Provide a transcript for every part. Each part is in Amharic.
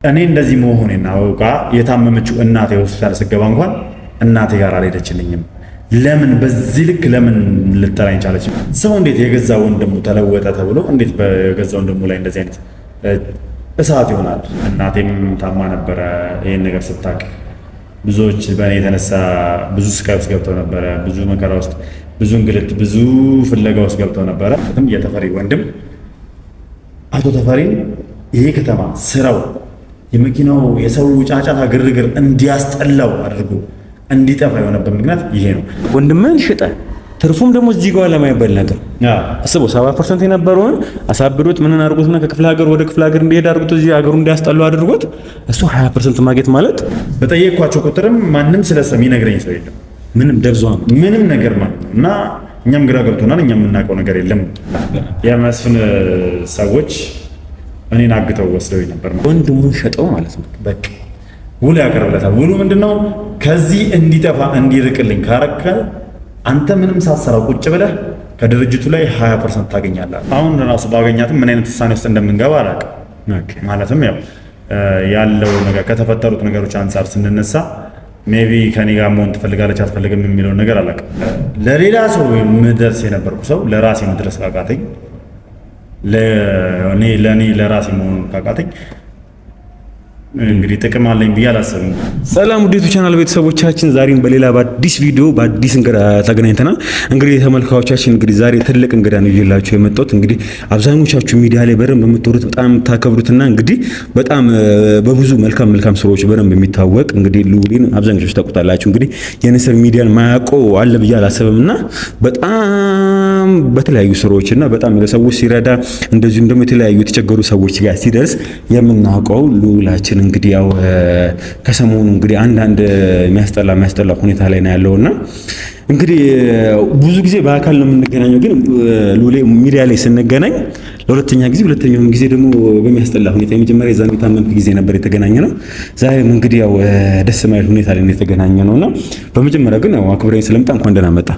እኔ እንደዚህ መሆኔን አውቃ የታመመችው እናቴ ሆስፒታል ስገባ እንኳን እናቴ ጋር አልሄደችልኝም። ለምን በዚህ ልክ ለምን ልትጠራኝ ቻለች? ሰው እንዴት የገዛ ወንድሙ ተለወጠ ተብሎ እንዴት በገዛ ወንድሙ ላይ እንደዚህ አይነት እሳት ይሆናል? እናቴም ታማ ነበረ። ይሄን ነገር ስታቅ ብዙዎች በእኔ የተነሳ ብዙ ስቃይ ውስጥ ገብተው ነበረ። ብዙ መከራ ውስጥ፣ ብዙ እንግልት፣ ብዙ ፍለጋ ውስጥ ገብተው ነበረ። የተፈሪ ወንድም አቶ ተፈሪ ይሄ ከተማ ስራው የመኪናው የሰው ጫጫታ ግርግር እንዲያስጠላው አድርጎ እንዲጠፋ የሆነበት ምክንያት ይሄ ነው። ወንድምን ሽጠ ትርፉም ደግሞ እዚህ ጋር ለማይበል ነገር አስበው። 70% የነበረውን አሳብዶት ምንን አድርጎትና ከክፍለ ሀገር ወደ ክፍለ ሀገር እንዲሄድ አድርጎት እዚህ ሀገሩ እንዲያስጠላው አድርጎት እሱ 20% ማግኘት ማለት በጠየቅኳቸው ቁጥርም ማንም ስለሰሚ ነግረኝ ሰው የለም። ምንም ደብዟ ምንም ነገር ማለት ነው። እና እኛም ግራ ገብቶናል። እኛም የምናውቀው ነገር የለም። የመስፍን ሰዎች እኔን አግተው ወስደው ነበር። ወንድሙን ሸጠው ማለት ነው። በቃ ውሉ ያቀርብለታል። ውሉ ምንድነው? ከዚህ እንዲጠፋ እንዲርቅልኝ ካረከ አንተ ምንም ሳትሰራው ቁጭ ብለህ ከድርጅቱ ላይ 20% ታገኛለህ። አሁን ራሱ ባገኛትም ምን አይነት ውሳኔ ውስጥ እንደምንገባ አላውቅም። ማለትም ያው ያለው ነገር ከተፈጠሩት ነገሮች አንጻር ስንነሳ ሜቢ ከኔ ጋር መሆን ትፈልጋለች አትፈልግም የሚለውን ነገር አላውቅም። ለሌላ ሰው የምደርስ የነበርኩ ሰው ለራሴ መድረስ ካቃተኝ ለኔ ለራሴ መሆን ካቃተኝ እንግዲህ ጥቅም አለኝ ብዬ አላስብም። ሰላም ውዴቱ ቻናል ቤተሰቦቻችን፣ ዛሬም በሌላ በአዲስ ቪዲዮ በአዲስ እንግዳ ተገናኝተናል። እንግዲህ ተመልካቾቻችን እንግዲህ ዛሬ ትልቅ እንግዳ ነው ይዤላችሁ የመጣሁት። እንግዲህ አብዛኞቻችሁ ሚዲያ ላይ በደንብ የምትወሩት በጣም የምታከብሩትና እንግዲህ በጣም በብዙ መልካም ስራዎች በደንብ የሚታወቅ እንግዲህ ልዑልን አብዛኞቻችሁ ታውቁታላችሁ። እንግዲህ የንስር ሚዲያን ማያውቀው አለ ብዬ አላስብምና በጣም በተለያዩ ስራዎችና በጣም ለሰዎች ሲረዳ እንደዚሁም ደግሞ የተለያዩ የተቸገሩ ሰዎች ጋር ሲደርስ የምናውቀው ልዑላችን እንግዲህ ያው ከሰሞኑ እንግዲህ አንዳንድ የሚያስጠላ ሁኔታ ላይ ነው ያለውና እንግዲህ ብዙ ጊዜ በአካል ነው የምንገናኘው። ግን ሉሌ ሚዲያ ላይ ስንገናኝ ሁለተኛውን ጊዜ ደግሞ በሚያስጠላ ሁኔታ የመጀመሪያ የዛን የታመምክ ጊዜ ነበር የተገናኘ ነው። ዛሬም እንግዲህ ያው ደስ የማይል ሁኔታ ላይ ነው የተገናኘ ነውና በመጀመሪያ ግን ያው አክብረኝ ስለመጣ እንኳን ደህና መጣ።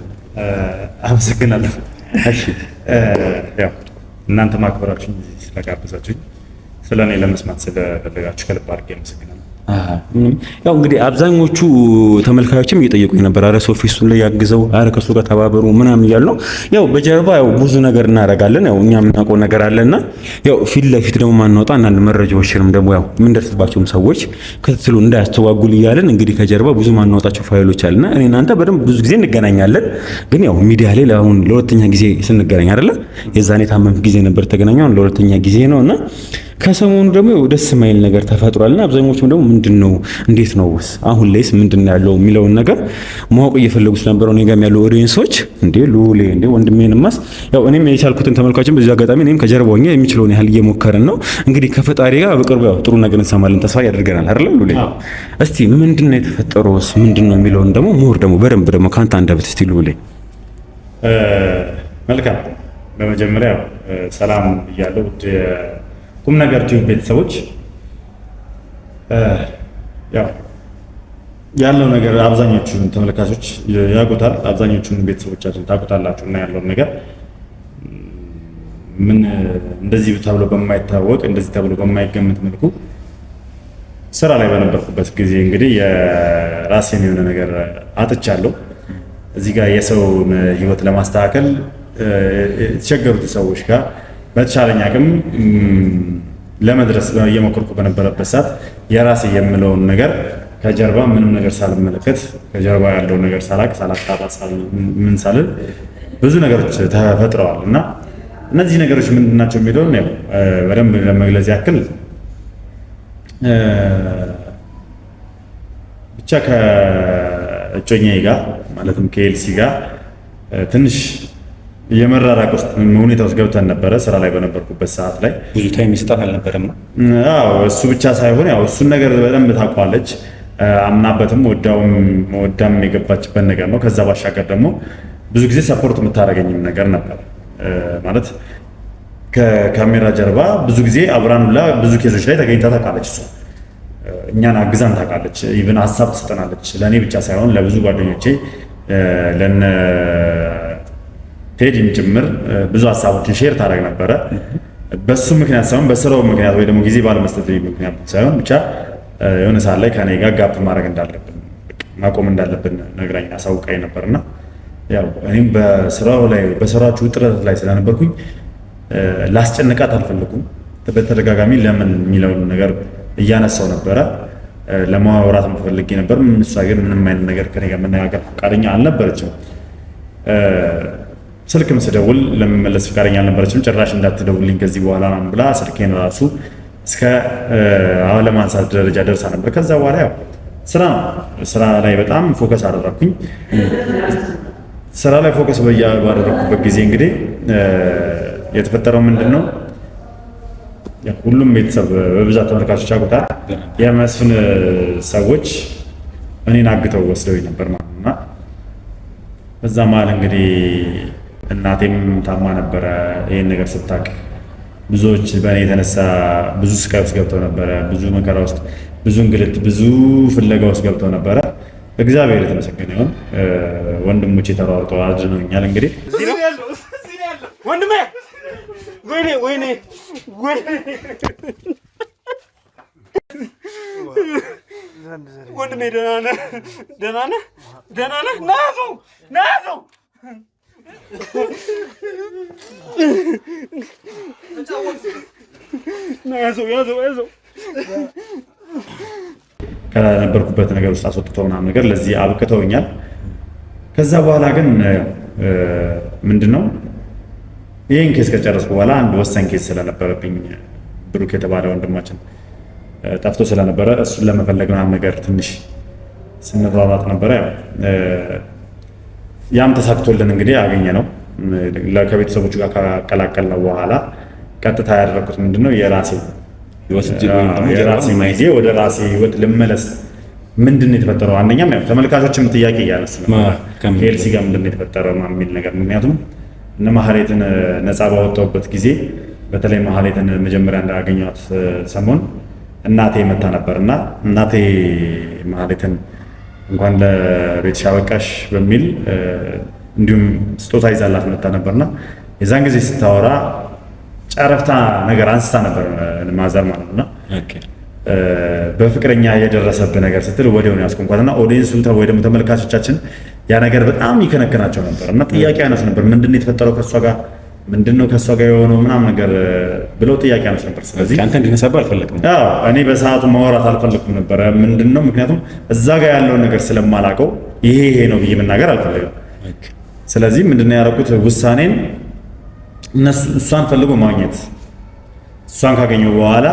አመሰግናለሁ። እሺ ያው እናንተ ማክበራችሁኝ ስለጋበዛችሁኝ ስለኔ ለመስማት ስለፈለጋችሁ ከልብ አድርጌ አመሰግናለሁ። ያው እንግዲህ አብዛኞቹ ተመልካዮችም እየጠየቁኝ ነበር፣ አረ ሶፊስቱን ላይ ያግዘው፣ አረ ከሱ ጋር ተባበሩ ምናምን እያሉ ነው። ያው በጀርባ ያው ብዙ ነገር እናደርጋለን። ያው እኛ የምናውቀው ነገር አለና ያው ፊት ለፊት ደግሞ ማናወጣ አንዳንድ መረጃዎችንም ደግሞ ያው የምንደርስባቸውም ሰዎች ክትትሉ እንዳያስተዋጉል እያለን እንግዲህ ከጀርባ ብዙ ማናወጣቸው ፋይሎች አለና እኔ እናንተ በደንብ ብዙ ጊዜ እንገናኛለን። ግን ያው ሚዲያ ላይ ለአሁን ለሁለተኛ ጊዜ ስንገናኝ አይደለ? የዛኔ ታመምክ ጊዜ ነበር ተገናኘው፣ ለሁለተኛ ጊዜ ነውና ከሰሞኑ ደግሞ ደስ የማይል ነገር ተፈጥሯልና አብዛኞቹም ደግሞ ምንድነው እንዴት ነው አሁን ላይስ ምንድነው ያለው የሚለውን ነገር ማወቅ እየፈለጉት ነበር። እኔ ጋርም ያለው ኦዲየንሶች እንዴ ሉሌ እንዴ ወንድሜንማስ ያው እኔም የቻልኩትን ተመልካቾችን በዚህ አጋጣሚ እኔም ከጀርባውኛ የሚችለውን ያህል እየሞከርን ነው። እንግዲህ ከፈጣሪ ጋር በቅርቡ ያው ጥሩ ነገር እንሰማለን ተስፋ ያደርገናል አይደል ሉሌ? እስቲ ምንድነው የተፈጠረውስ ምንድነው የሚለውን ደግሞ ሞር ደግሞ በደንብ ደግሞ ካንተ አንደበት እስቲ ሉሌ። መልካም በመጀመሪያ ሰላም ብያለሁ ቁም ነገር ቲዩብ ቤተሰቦች። ያው ያለው ነገር አብዛኞቹን ተመልካቾች ያውቁታል፣ አብዛኞቹን ቤተሰቦቻችን ታውቁታላችሁ። እና ያለው ነገር ምን እንደዚህ ተብሎ በማይታወቅ እንደዚህ ተብሎ በማይገመት መልኩ ስራ ላይ በነበርኩበት ጊዜ እንግዲህ የራሴን የሆነ ነገር አጥቻለሁ። እዚህ ጋር የሰውን ህይወት ለማስተካከል የተቸገሩት ሰዎች ጋር በተቻለኝ አቅም ለመድረስ እየሞከርኩ በነበረበት ሰዓት የራሴ የምለውን ነገር ከጀርባ ምንም ነገር ሳልመለከት ከጀርባ ያለውን ነገር ሳላጣራ ምን ሳልል ብዙ ነገሮች ተፈጥረዋል። እና እነዚህ ነገሮች ምንድን ናቸው የሚለውን ያው በደንብ ለመግለጽ ያክል ብቻ ከእጮኛዬ ጋር ማለትም ከኤልሲ ጋር ትንሽ የመራራቅ ውስጥ ሁኔታ ውስጥ ገብተን ነበረ። ስራ ላይ በነበርኩበት ሰዓት ላይ ብዙ ታይም ይሰጣት አልነበረም። አዎ እሱ ብቻ ሳይሆን ያው እሱን ነገር በደንብ ታውቋለች፣ አምናበትም ወዳም የገባችበት ነገር ነው። ከዛ ባሻገር ደግሞ ብዙ ጊዜ ሰፖርት የምታደርገኝም ነገር ነበር። ማለት ከካሜራ ጀርባ ብዙ ጊዜ አብራኑላ ብዙ ኬዞች ላይ ተገኝታ ታውቃለች። እሱ እኛን አግዛን ታውቃለች። ኢቭን ሀሳብ ትሰጠናለች፣ ለእኔ ብቻ ሳይሆን ለብዙ ጓደኞቼ ለነ ቴዲም ጭምር ብዙ ሀሳቦችን ሼር ታደርግ ነበረ። በሱ ምክንያት ሳይሆን በስራው ምክንያት ወይ ደግሞ ጊዜ ባለመስጠት ምክንያት ሳይሆን ብቻ የሆነ ሰዓት ላይ ከኔ ጋር ጋፕ ማድረግ እንዳለብን ማቆም እንዳለብን ነግራኝ አሳውቃኝ ነበርና ያው እኔም በስራው ላይ በስራችሁ ጥረት ላይ ስለነበርኩኝ ላስጨንቃት አልፈለኩም። በተደጋጋሚ ለምን የሚለውን ነገር እያነሳው ነበረ። ለማውራት ፈልጌ ነበር። እሷ ግን ምንም አይነት ነገር ከኔ ጋር መነጋገር ፈቃደኛ አልነበረችም። ስልክም ስደውል ለመመለስ ፈቃደኛ አልነበረችም። ጭራሽ እንዳትደውልኝ ከዚህ በኋላ ምናምን ብላ ስልኬን ራሱ እስከ አለማንሳት ደረጃ ደርሳ ነበር። ከዛ በኋላ ያው ስራ ላይ በጣም ፎከስ አደረኩኝ። ስራ ላይ ፎከስ ባደረኩበት ጊዜ እንግዲህ የተፈጠረው ምንድነው? ሁሉም ቤተሰብ በብዛት ተመልካቾች ያውቁታል። የመስፍን ሰዎች እኔን አግተው ወስደው ነበር ማለት ነውና በዛ መሀል እንግዲህ እናቴም ታማ ነበረ። ይሄን ነገር ስታውቅ ብዙዎች በእኔ የተነሳ ብዙ ስቃይ ውስጥ ገብተው ነበረ። ብዙ መከራ ውስጥ፣ ብዙ እንግልት፣ ብዙ ፍለጋ ውስጥ ገብተው ነበረ። እግዚአብሔር የተመሰገነ ይሁን። ወንድሞቼ ተሯርጠው አድነውኛል። እንግዲህ ወንድሜ ወይኔ ወንድሜ ደህና ነህ? ናዘው ያዘው ከነበርኩበት ነገር ውስጥ አስወጥተው ምናምን ነገር ለዚህ አብቅተውኛል። ከዛ በኋላ ግን ምንድነው ይህን ኬስ ከጨረስኩ በኋላ አንድ ወሳኝ ኬስ ስለነበረብኝ ብሩክ የተባለ ወንድማችን ጠፍቶ ስለነበረ እሱን ለመፈለግ ምናምን ነገር ትንሽ ስንሯሯጥ ነበረ። ያም ተሳክቶልን እንግዲህ አገኘ ነው። ከቤተሰቦቹ ጋር ካቀላቀልነው በኋላ ቀጥታ ያደረኩት ምንድነው የራሴ ጊዜ ወደ ራሴ ህይወት ልመለስ። ምንድነው የተፈጠረው? አንደኛም ያው ተመልካቾችም ጥያቄ እያነሱ ነበር ከኤልሲ ጋር ምንድነው የተፈጠረው የሚል ነገር። ምክንያቱም እነ ማህሌትን ነፃ ባወጣሁበት ጊዜ በተለይ ማህሌትን መጀመሪያ እንዳገኘኋት ሰሞን እናቴ መታ ነበርና እናቴ ማህሌትን እንኳን ለቤትሽ አበቃሽ በሚል እንዲሁም ስጦታ ይዛላት መታ ነበርና የዛን ጊዜ ስታወራ ጨረፍታ ነገር አንስታ ነበር ማዘር ማለት ነውና በፍቅረኛ የደረሰብህ ነገር ስትል ወዲያው ነው ያስቆምኳትና ኦዲየንሱ ወይ ደግሞ ተመልካቾቻችን ያ ነገር በጣም ይከነከናቸው ነበር እና ጥያቄ ያነሱ ነበር። ምንድነው የተፈጠረው ከሷ ጋር ምንድነው ከሷ ጋር የሆነው ምናምን ነገር ብለው ጥያቄ ያነሱ ነበር። ስለዚህ አንተ እንድነሳባ አልፈለግም። አዎ እኔ በሰዓቱ ማውራት አልፈለኩም ነበር። ምንድነው ምክንያቱም እዛ ጋር ያለውን ነገር ስለማላውቀው ይሄ ነው ብዬ መናገር አልፈለግም። ስለዚህ ምንድነው ያደረኩት ውሳኔን እሷን ፈልጎ ማግኘት፣ እሷን ካገኘው በኋላ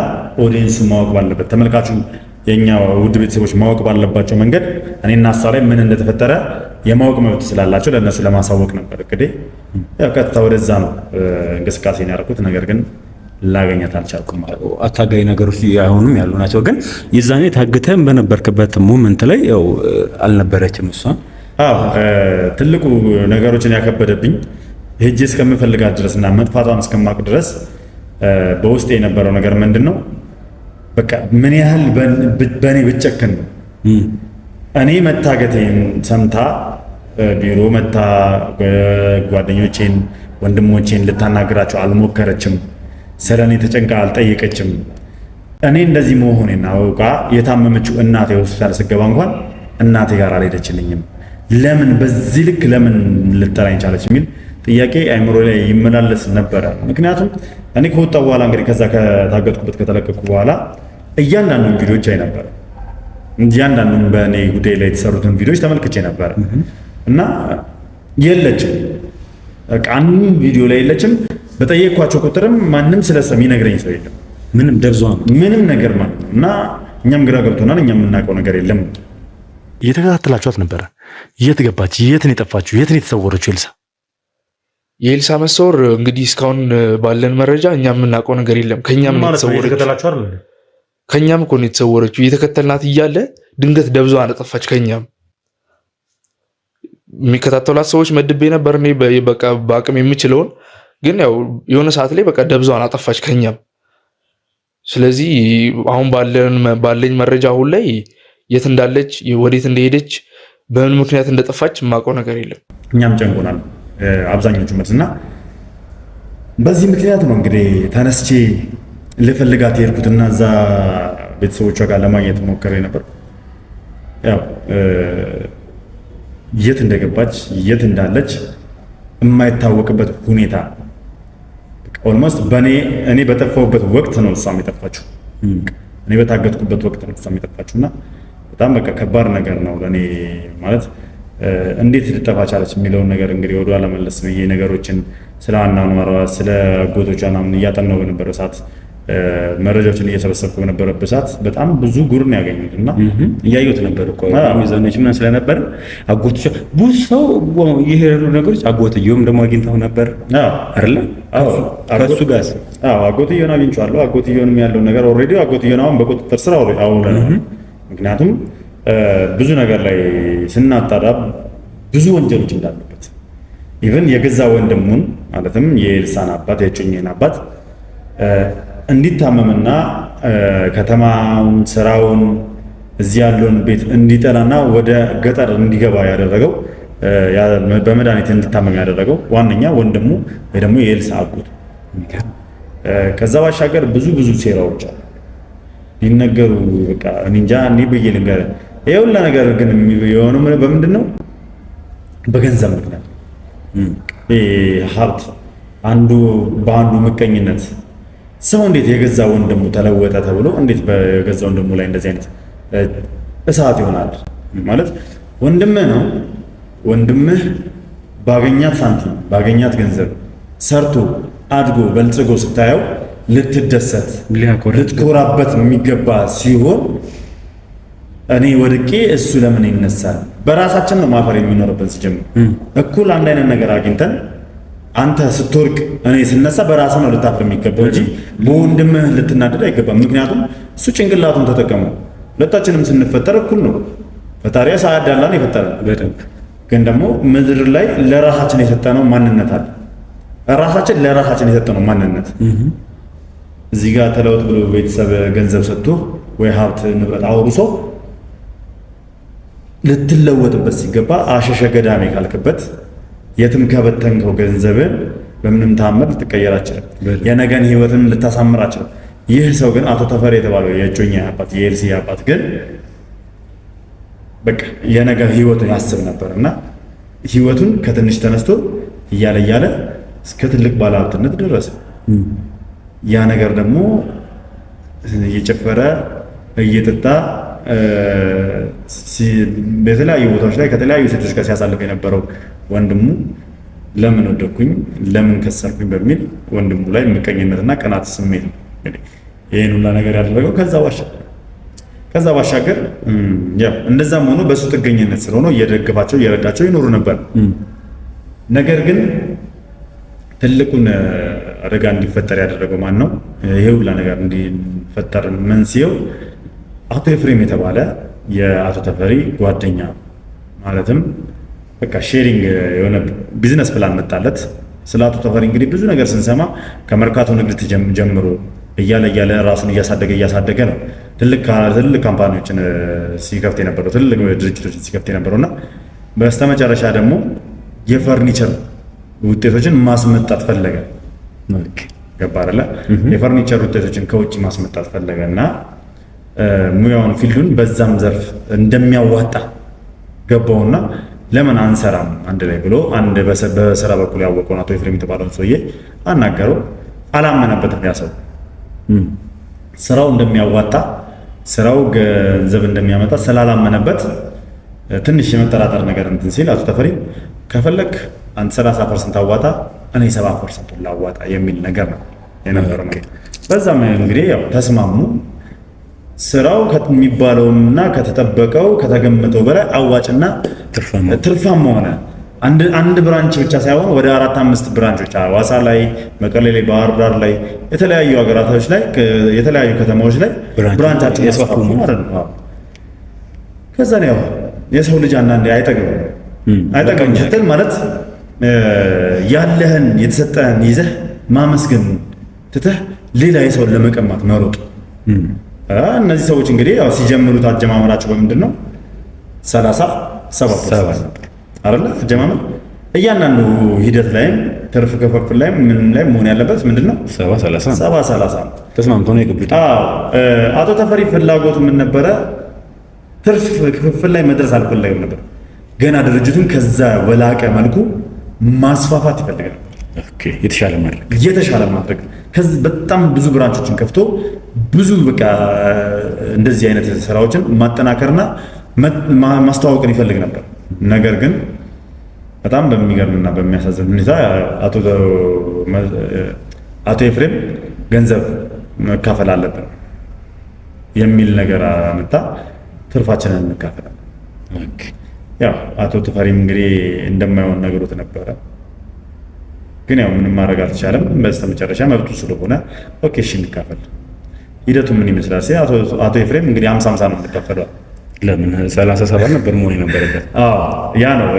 ኦዲየንሱ ማወቅ ባለበት ተመልካቹ የኛ ውድ ቤተሰቦች ማወቅ ባለባቸው መንገድ እኔና እሷ ላይ ምን እንደተፈጠረ የማወቅ መብት ስላላቸው ለእነሱ ለማሳወቅ ነበር እንግዲህ ያው ቀጥታ ወደዛ ነው እንቅስቃሴን ያደረኩት። ነገር ግን ላገኛት አልቻልኩም ማለት ነው። አታጋይ ነገሮች አሁንም ያሉ ናቸው። ግን የዛኔ ታግተን በነበርክበት ሞመንት ላይ ያው አልነበረችም እሷ። ትልቁ ነገሮችን ያከበደብኝ ሄጄ እስከምፈልጋት ድረስና መጥፋቷን እስከማውቅ ድረስ በውስጤ የነበረው ነገር ምንድነው በቃ ምን ያህል በእኔ ብጨክን ነው። እኔ መታገቴን ሰምታ ቢሮ መታ ጓደኞቼን ወንድሞቼን ልታናግራቸው አልሞከረችም። ስለኔ ተጨንቃ አልጠየቀችም። እኔ እንደዚህ መሆኔን አውቃ የታመመችው እናቴ ሆስፒታል ስገባ እንኳን እናቴ ጋር አልሄደችልኝም። ለምን በዚህ ልክ ለምን ልጠራኝ ቻለች የሚል ጥያቄ አይምሮ ላይ ይመላለስ ነበረ። ምክንያቱም እኔ ከወጣሁ በኋላ እንግዲህ ከዛ ከታገጥኩበት ከተለቀቅኩ በኋላ እያንዳንዱን ቪዲዮዎች አይ ነበር። እያንዳንዱን በእኔ ጉዳይ ላይ የተሰሩትን ቪዲዮዎች ተመልክቼ ነበር እና የለችም። በቃ አንድም ቪዲዮ ላይ የለችም። በጠየቅኳቸው ቁጥርም ማንም ስለሰማ የሚነግረኝ ሰው የለም። ምንም ደብዟ ምንም ነገር ማለት ነው። እና እኛም ግራ ገብቶናል። እኛም የምናውቀው ነገር የለም። እየተከታተላችኋት ነበረ። የት ገባች? የት ነው የጠፋችው? የት ነው የተሰወረችው ኤልሳ? የኤልሳ መሰወር እንግዲህ እስካሁን ባለን መረጃ እኛ የምናውቀው ነገር የለም። ከኛም ነው የተሰወረችው። እየተከተልናት እያለ ድንገት ደብዟ አጠፋች። ከኛም የሚከታተሏት ሰዎች መድቤ ነበር እኔ በቃ በአቅም የምችለውን፣ ግን ያው የሆነ ሰዓት ላይ በቃ ደብዟን አጠፋች ከኛም። ስለዚህ አሁን ባለኝ መረጃ አሁን ላይ የት እንዳለች ወዴት እንደሄደች በምን ምክንያት እንደጠፋች የማውቀው ነገር የለም። እኛም ጨንቆናል አብዛኞቹ መልስና በዚህ ምክንያት ነው እንግዲህ ተነስቼ ልፈልጋት የሄድኩትና እዛ ቤተሰቦቿ ጋር ለማግኘት ሞከሬ ነበር። ያው የት እንደገባች የት እንዳለች የማይታወቅበት ሁኔታ ኦልሞስት እኔ በጠፋሁበት ወቅት ነው እሷም የጠፋችው። እኔ በታገትኩበት ወቅት ነው እሷም የጠፋችው እና በጣም በቃ ከባድ ነገር ነው ለእኔ ማለት እንዴት ልጠፋ ቻለች የሚለውን ነገር እንግዲህ ወደኋላ መለስ ብዬ ነገሮችን ስለ አኗኗሯ ስለ አጎቶቿ ምናምን እያጠናሁ በነበረ ሰዓት መረጃዎችን እየሰበሰብኩ በነበረበት ሰዓት በጣም ብዙ ጉር ነው ያገኙት እና እያየሁት ነበር እኮ ሚዛኖች ምናምን ስለነበር አጎቶቿ ብዙ ሰው ይሄ ያሉ ነገሮች አጎትየውም ደግሞ አግኝተው ነበር አይደለ? ከእሱ ጋር አጎትየውን አግኝቼዋለሁ። አጎትየውንም ያለው ነገር ኦልሬዲ አጎትየውን አሁን በቁጥጥር ስር አውለናል። ምክንያቱም ብዙ ነገር ላይ ስናጣራ ብዙ ወንጀሎች እንዳሉበት ኢቭን የገዛ ወንድሙን ማለትም የኤልሳን አባት የእጮኛዬን አባት እንዲታመምና ከተማውን ስራውን እዚህ ያለውን ቤት እንዲጠላና ወደ ገጠር እንዲገባ ያደረገው በመድኃኒት እንዲታመም ያደረገው ዋነኛ ወንድሙ ወይ ደግሞ የኤልሳ አጎት። ከዛ ባሻገር ብዙ ሴራዎች አሉ ሊነገሩ በቃ እንጃ እኔ ብዬ ልንገር። ይሄ ሁላ ነገር ግን የሆነው በምንድን ነው? በገንዘብ ምክንያት ሀብት አንዱ በአንዱ ምቀኝነት ሰው እንዴት የገዛ ወንድሙ ተለወጠ ተብሎ እንዴት በገዛ ወንድሙ ላይ እንደዚህ አይነት እሳት ይሆናል? ማለት ወንድምህ ነው። ወንድምህ ባገኛት ሳንቲም ባገኛት ገንዘብ ሰርቶ አድጎ በልጽጎ ስታየው ልትደሰት ልትኮራበት የሚገባ ሲሆን እኔ ወድቄ እሱ ለምን ይነሳል? በራሳችን ነው ማፈር የሚኖርብን። ሲጀምር እኩል አንድ አይነት ነገር አግኝተን አንተ ስትወርቅ እኔ ስነሳ በራስህ ነው ልታፍር የሚገባው እንጂ በወንድምህ ልትናደድ አይገባም። ምክንያቱም እሱ ጭንቅላቱን ተጠቀመው። ሁለታችንም ስንፈጠር እኩል ነው። ፈጣሪ ሳያዳላን የፈጠረን። ግን ደግሞ ምድር ላይ ለራሳችን የሰጠነው ማንነት አለ። ራሳችን ለራሳችን የሰጠነው ማንነት እዚህ ጋር ተለውጥ ብሎ ቤተሰብ ገንዘብ ሰጥቶ ወይ ሀብት ንብረት አውርሶ ልትለወጥበት ሲገባ አሸሸ ገዳሜ ካልክበት የትም ከበተንከው ገንዘብን በምንም ታምር ልትቀየር አችልም። የነገን ህይወትን ልታሳምር አችልም። ይህ ሰው ግን አቶ ተፈሪ የተባለው የእጮኛዬ አባት የኤልሲ አባት ግን በቃ የነገ ህይወቱን ያስብ ነበር እና ህይወቱን ከትንሽ ተነስቶ እያለ እስከ ትልቅ ባለሀብትነት ደረሰ። ያ ነገር ደግሞ እየጨፈረ እየጠጣ በተለያዩ ቦታዎች ላይ ከተለያዩ ሴቶች ጋር ሲያሳልፍ የነበረው ወንድሙ ለምን ወደኩኝ ለምን ከሰርኩኝ በሚል ወንድሙ ላይ ምቀኝነትና ቅናት ስሜት ነው እንግዲህ ይሄን ሁላ ነገር ያደረገው። ከዛ ባሻገር ያው እንደዛም ሆኖ በሱ ጥገኝነት ስለሆነ እየደገፋቸው እየረዳቸው ይኖሩ ነበር። ነገር ግን ትልቁን አደጋ እንዲፈጠር ያደረገው ማን ነው? ይሄ ሁላ ነገር እንዲፈጠር መንስኤው አቶ ኤፍሬም የተባለ የአቶ ተፈሪ ጓደኛ ማለትም በቃ ሼሪንግ የሆነ ቢዝነስ ፕላን መጣለት። ስለ አቶ ተፈሪ እንግዲህ ብዙ ነገር ስንሰማ ከመርካቶ ንግድ ጀምሮ እያለ ራሱን እያሳደገ ነው ትልቅ ካምፓኒዎችን ሲከፍት የነበረው ትልቅ ድርጅቶችን ሲከፍት የነበረውና በስተመጨረሻ ደግሞ የፈርኒቸር ውጤቶችን ማስመጣት ፈለገ። ገባ አይደለ? የፈርኒቸር ውጤቶችን ከውጭ ማስመጣት ፈለገና ሙያውን ፊልዱን በዛም ዘርፍ እንደሚያዋጣ ገባውና ለምን አንሰራም አንድ ላይ ብሎ አንድ በስራ በኩል ያወቀውን አቶ ኤፍሬም የተባለውን ሰውዬ አናገረው። አላመነበትም። ያ ሰው ስራው እንደሚያዋጣ ስራው ገንዘብ እንደሚያመጣ ስላላመነበት ትንሽ የመጠራጠር ነገር እንትን ሲል አቶ ተፈሪ ከፈለክ አንተ 30% አዋጣ እኔ 70% ላዋጣ የሚል ነገር ነው የነበረው። በዛም እንግዲህ ያው ተስማሙ። ስራው ከሚባለውና ከተጠበቀው ከተገመተው በላይ አዋጭና ትርፋማ ሆነ። አንድ ብራንች ብቻ ሳይሆን ወደ 4-5 ብራንቾች ሐዋሳ ላይ፣ መቀሌ ላይ፣ ባህር ዳር ላይ የተለያዩ ሀገራቶች ላይ የተለያዩ ከተማዎች ላይ ብራንቻቸው ያስፋፉ ማለት ነው። ከዛ ነው ያው የሰው ልጅ አንዳንዴ አይጠግብም ስትል ማለት ያለህን የተሰጠህን ይዘህ ማመስገን ትተህ ሌላ የሰውን ለመቀማት መሮጥ። እነዚህ ሰዎች እንግዲህ ያው ሲጀምሩት አጀማመራቸው በምንድን ነው? 37% አይደለ? አጀማመር እያንዳንዱ ሂደት ላይም ትርፍ ክፍፍል ላይ ምን ላይ መሆን ያለበት ምንድነው? 70-30 ነው። ተስማምተው ነው የገቡት። አቶ ተፈሪ ፍላጎቱ ምን ነበረ? ትርፍ ክፍፍል ላይ መድረስ አልፈለገም ነበር። ገና ድርጅቱን ከዛ በላቀ መልኩ ማስፋፋት ይፈልግ ነበር። ኦኬ፣ የተሻለ ማድረግ ከዚህ በጣም ብዙ ብራንቾችን ከፍቶ ብዙ በቃ እንደዚህ አይነት ስራዎችን ማጠናከርና ማስተዋወቅን ይፈልግ ነበር። ነገር ግን በጣም በሚገርምና በሚያሳዝን ሁኔታ አቶ ኤፍሬም ገንዘብ መካፈል አለብን የሚል ነገር አመጣ። ትርፋችንን እንካፈላለን። ያው አቶ ተፈሪም እንግዲህ እንደማይሆን ነገሮት ነበረ። ግን ያው ምንም ማድረግ አልተቻለም። በስተመጨረሻ መብቱ ስለሆነ ኦኬ እሺ እንካፈል። ሂደቱ ምን ይመስላል? አቶ ኤፍሬም እንግዲህ 50-50 ነው የምንካፈለው። ለምን 37 ነበር መሆን የነበረበት? ያ ነው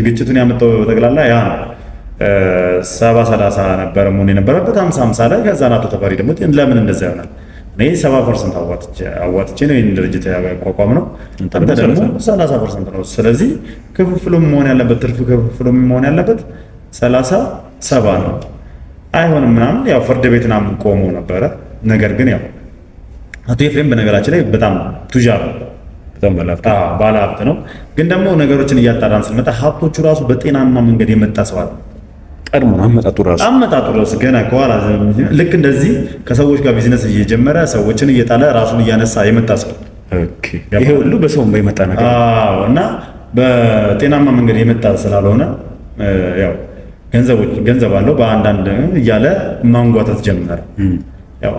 ግጭቱን ያመጣው ጠቅላላ ያ ነው። 70-30 ነበር መሆን የነበረበት 50-50 ላይ። ከዛ አቶ ተፈሪ ደግሞ ለምን እንደዛ ይሆናል? እኔ 70% አዋጥቼ ነው ይህን ድርጅት ያቋቋም ነው፣ አንተ ደግሞ 30% ነው። ስለዚህ ክፍፍሉም መሆን ያለበት ትርፍ ክፍፍሉም መሆን ያለበት 30-70 ነው። አይሆንም ምናምን ያው ፍርድ ቤት ምናምን ቆሞ ነበረ። ነገር ግን ያው አቶ ኤፍሬም በነገራችን ላይ በጣም ቱጃር በጣም ባለሀብት ነው። ግን ደግሞ ነገሮችን እያጣራን ስንመጣ ሀብቶቹ ራሱ በጤናማ መንገድ የመጣ ሰው አለ። ቀድሞ ነው አመጣጡ ራሱ ገና ከኋላ ልክ እንደዚህ ከሰዎች ጋር ቢዝነስ እየጀመረ ሰዎችን እየጣለ ራሱን እያነሳ የመጣ ሰው። ኦኬ፣ ይሄ ሁሉ በሰው የመጣ ነገር እና በጤናማ መንገድ የመጣ ስላልሆነ ያው ገንዘብ አለው በአንዳንድ እያለ ማንጓተት ጀመረ። ያው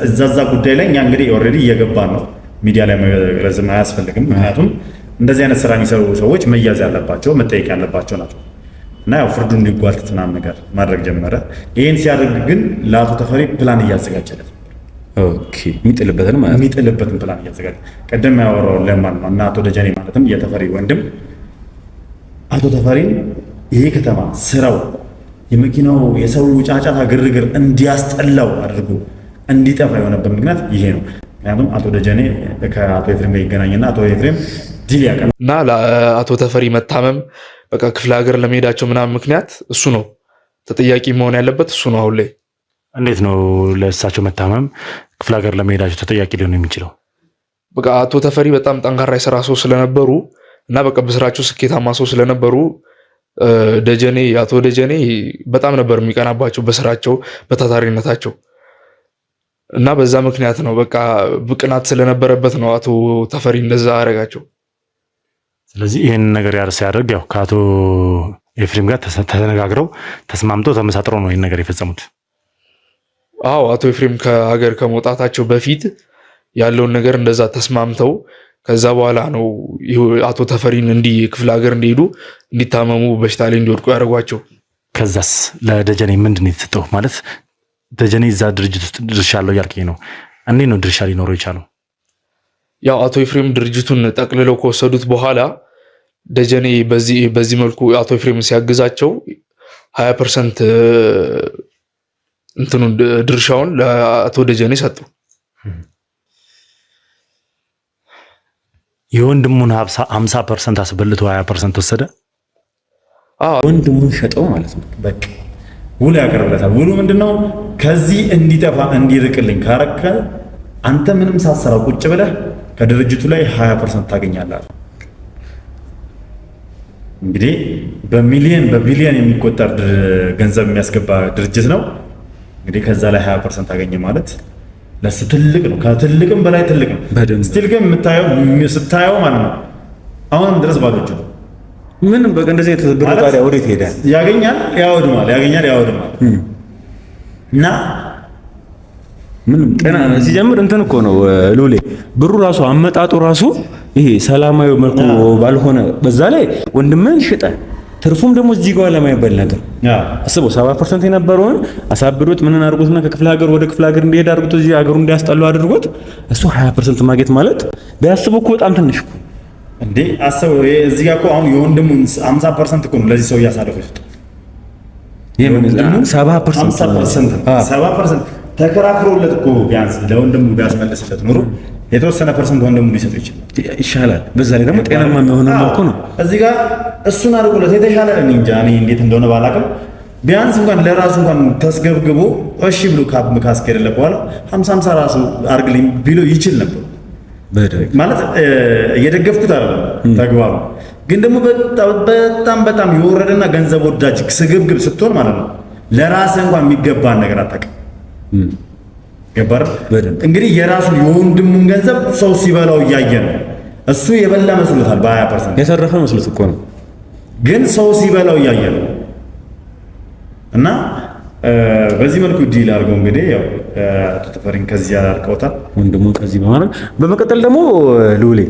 እዛዛ ጉዳይ ላይ እኛ እንግዲህ ኦልሬዲ እየገባን ነው። ሚዲያ ላይ መግለጽም አያስፈልግም። ምክንያቱም እንደዚህ አይነት ስራ የሚሰሩ ሰዎች መያዝ ያለባቸው መጠየቅ ያለባቸው ናቸው። እና ያው ፍርዱ እንዲጓተት ምናምን ነገር ማድረግ ጀመረ። ይህን ሲያደርግ ግን ለአቶ ተፈሪ ፕላን እያዘጋጀለት ነበር። ኦኬ፣ የሚጥልበትን ፕላን እያዘጋጀ ቀደም ያወራው ለማን ነው? እና አቶ ደጀኔ ማለትም የተፈሪ ወንድም አቶ ተፈሪን ይሄ ከተማ ስራው የመኪናው የሰው ጫጫታ ግርግር እንዲያስጠላው አድርጎ እንዲጠፋ የሆነበት ምክንያት ይሄ ነው። ምክንያቱም አቶ ደጀኔ ከአቶ ኤፍሬም ጋር ይገናኝና አቶ ኤፍሬም ዲል ያቀና እና ለአቶ ተፈሪ መታመም በቃ ክፍለ ሀገር ለመሄዳቸው ምናምን ምክንያት እሱ ነው ተጠያቂ መሆን ያለበት እሱ ነው። አሁን ላይ እንዴት ነው ለእሳቸው መታመም ክፍለ ሀገር ለመሄዳቸው ተጠያቂ ሊሆን የሚችለው? በቃ አቶ ተፈሪ በጣም ጠንካራ የስራ ሰው ስለነበሩ እና በቃ በስራቸው ስኬታማ ሰው ስለነበሩ አቶ ደጀኔ በጣም ነበር የሚቀናባቸው በስራቸው በታታሪነታቸው እና በዛ ምክንያት ነው በቃ ብቅናት ስለነበረበት ነው አቶ ተፈሪ እንደዛ አደረጋቸው። ስለዚህ ይህን ነገር ሲያደርግ ያው ከአቶ ኤፍሬም ጋር ተነጋግረው ተስማምተው ተመሳጥረው ነው ይህን ነገር የፈጸሙት። አዎ አቶ ኤፍሬም ከሀገር ከመውጣታቸው በፊት ያለውን ነገር እንደዛ ተስማምተው ከዛ በኋላ ነው አቶ ተፈሪን ክፍለ ሀገር እንዲሄዱ እንዲታመሙ በሽታ ላይ እንዲወድቁ ያደረጓቸው። ከዛስ ለደጀኔ ምንድን ነው የተሰጠው? ማለት ደጀኔ እዛ ድርጅት ውስጥ ድርሻ አለው እያልከኝ ነው። እንዴት ነው ድርሻ ሊኖረው የቻለው? ያው አቶ ኤፍሬም ድርጅቱን ጠቅልለው ከወሰዱት በኋላ ደጀኔ በዚህ መልኩ አቶ ኤፍሬም ሲያግዛቸው 20% ድርሻውን ለአቶ ደጀኔ ሰጡ። የወንድሙን 50% አስበልቶ 20% ወሰደ። ወንድሙን ሸጠው ማለት ነው። በቃ ውል ያቀርብለታል። ውሉ ምንድነው? ከዚህ እንዲጠፋ እንዲርቅልኝ ካረከ አንተ ምንም ሳትሰራ ቁጭ ብለህ ከድርጅቱ ላይ 20% ታገኛለህ። እንግዲህ በቢሊየን የሚቆጠር ገንዘብ የሚያስገባ ድርጅት ነው። እንግዲህ ከዛ ላይ 20% ታገኘ ማለት ለሱ ትልቅ ነው። ከትልቅም በላይ ትልቅ ነው። ስቲል ግን ስታየው ማለት ነው አሁንም ድረስ ባዶ እጁ ነው። ምንም በቃ እንደዚህ የተዘበረ ታዲያ ወዴት ሄዳል? ያገኛል ያወድማል እና ምንም ጤና ሲጀምር እንትን እኮ ነው ሉሌ ብሩ ራሱ አመጣጡ ራሱ ይሄ ሰላማዊ መልኩ ባልሆነ በዛ ላይ ወንድምን ሽጠ ትርፉም ደግሞ እዚህ ጋር ለማይበል ነገር አስበው 70% የነበረውን አሳብዶት ምንን አድርጎትና ከክፍለ ሀገር ወደ ክፍለ ሀገር እንዲሄድ አድርጎት እዚህ ሀገሩ እንዲያስጠላው አድርጎት እሱ 20% ማግኘት ማለት ቢያስበው እኮ በጣም ትንሽ እኮ እንዴ አስበው። እዚህ ጋር እኮ አሁን የወንድሙን 50% እኮ ነው ለዚህ ሰው እያሳለፈ ይሰጣል። የወንድሙ 70% ተከራክሮለት እኮ ቢያንስ ለወንድሙ ቢያስመልስለት ኖሮ የተወሰነ ፐርሰንት ወንድሙ ሊሰጡ ይሻላል። በዛ ላይ ደግሞ ጤናማ የሚሆነው መልኩ ነው። እዚህ ጋር እሱን አድርጎለት የተሻለ እኔ እንጃ እኔ እንዴት እንደሆነ ባላውቅም ቢያንስ እንኳን ለራሱ እንኳን ተስገብግቦ እሺ ብሎ ካስኬደለት በኋላ 50-50 ራሱ አርግልኝ ቢሎ ይችል ነበር ማለት እየደገፍኩት አይደለም ተግባሩ። ግን ደግሞ በጣም የወረደና ገንዘብ ወዳጅ ስግብግብ ስትሆን ማለት ነው ለራስ እንኳን የሚገባን ነገር አታውቅም። ገባር እንግዲህ የራሱ የወንድሙን ገንዘብ ሰው ሲበላው እያየ ነው። እሱ የበላ መስሎታል በ20% የተረፈ መስሎት እኮ ነው። ግን ሰው ሲበላው እያየ ነው። እና በዚህ መልኩ ዲል አድርገው እንግዲህ ያው ተፈሪን ከዚህ ያላርቀውታል ወንድሙ ከዚህ በማድረግ በመቀጠል ደግሞ ሉሌ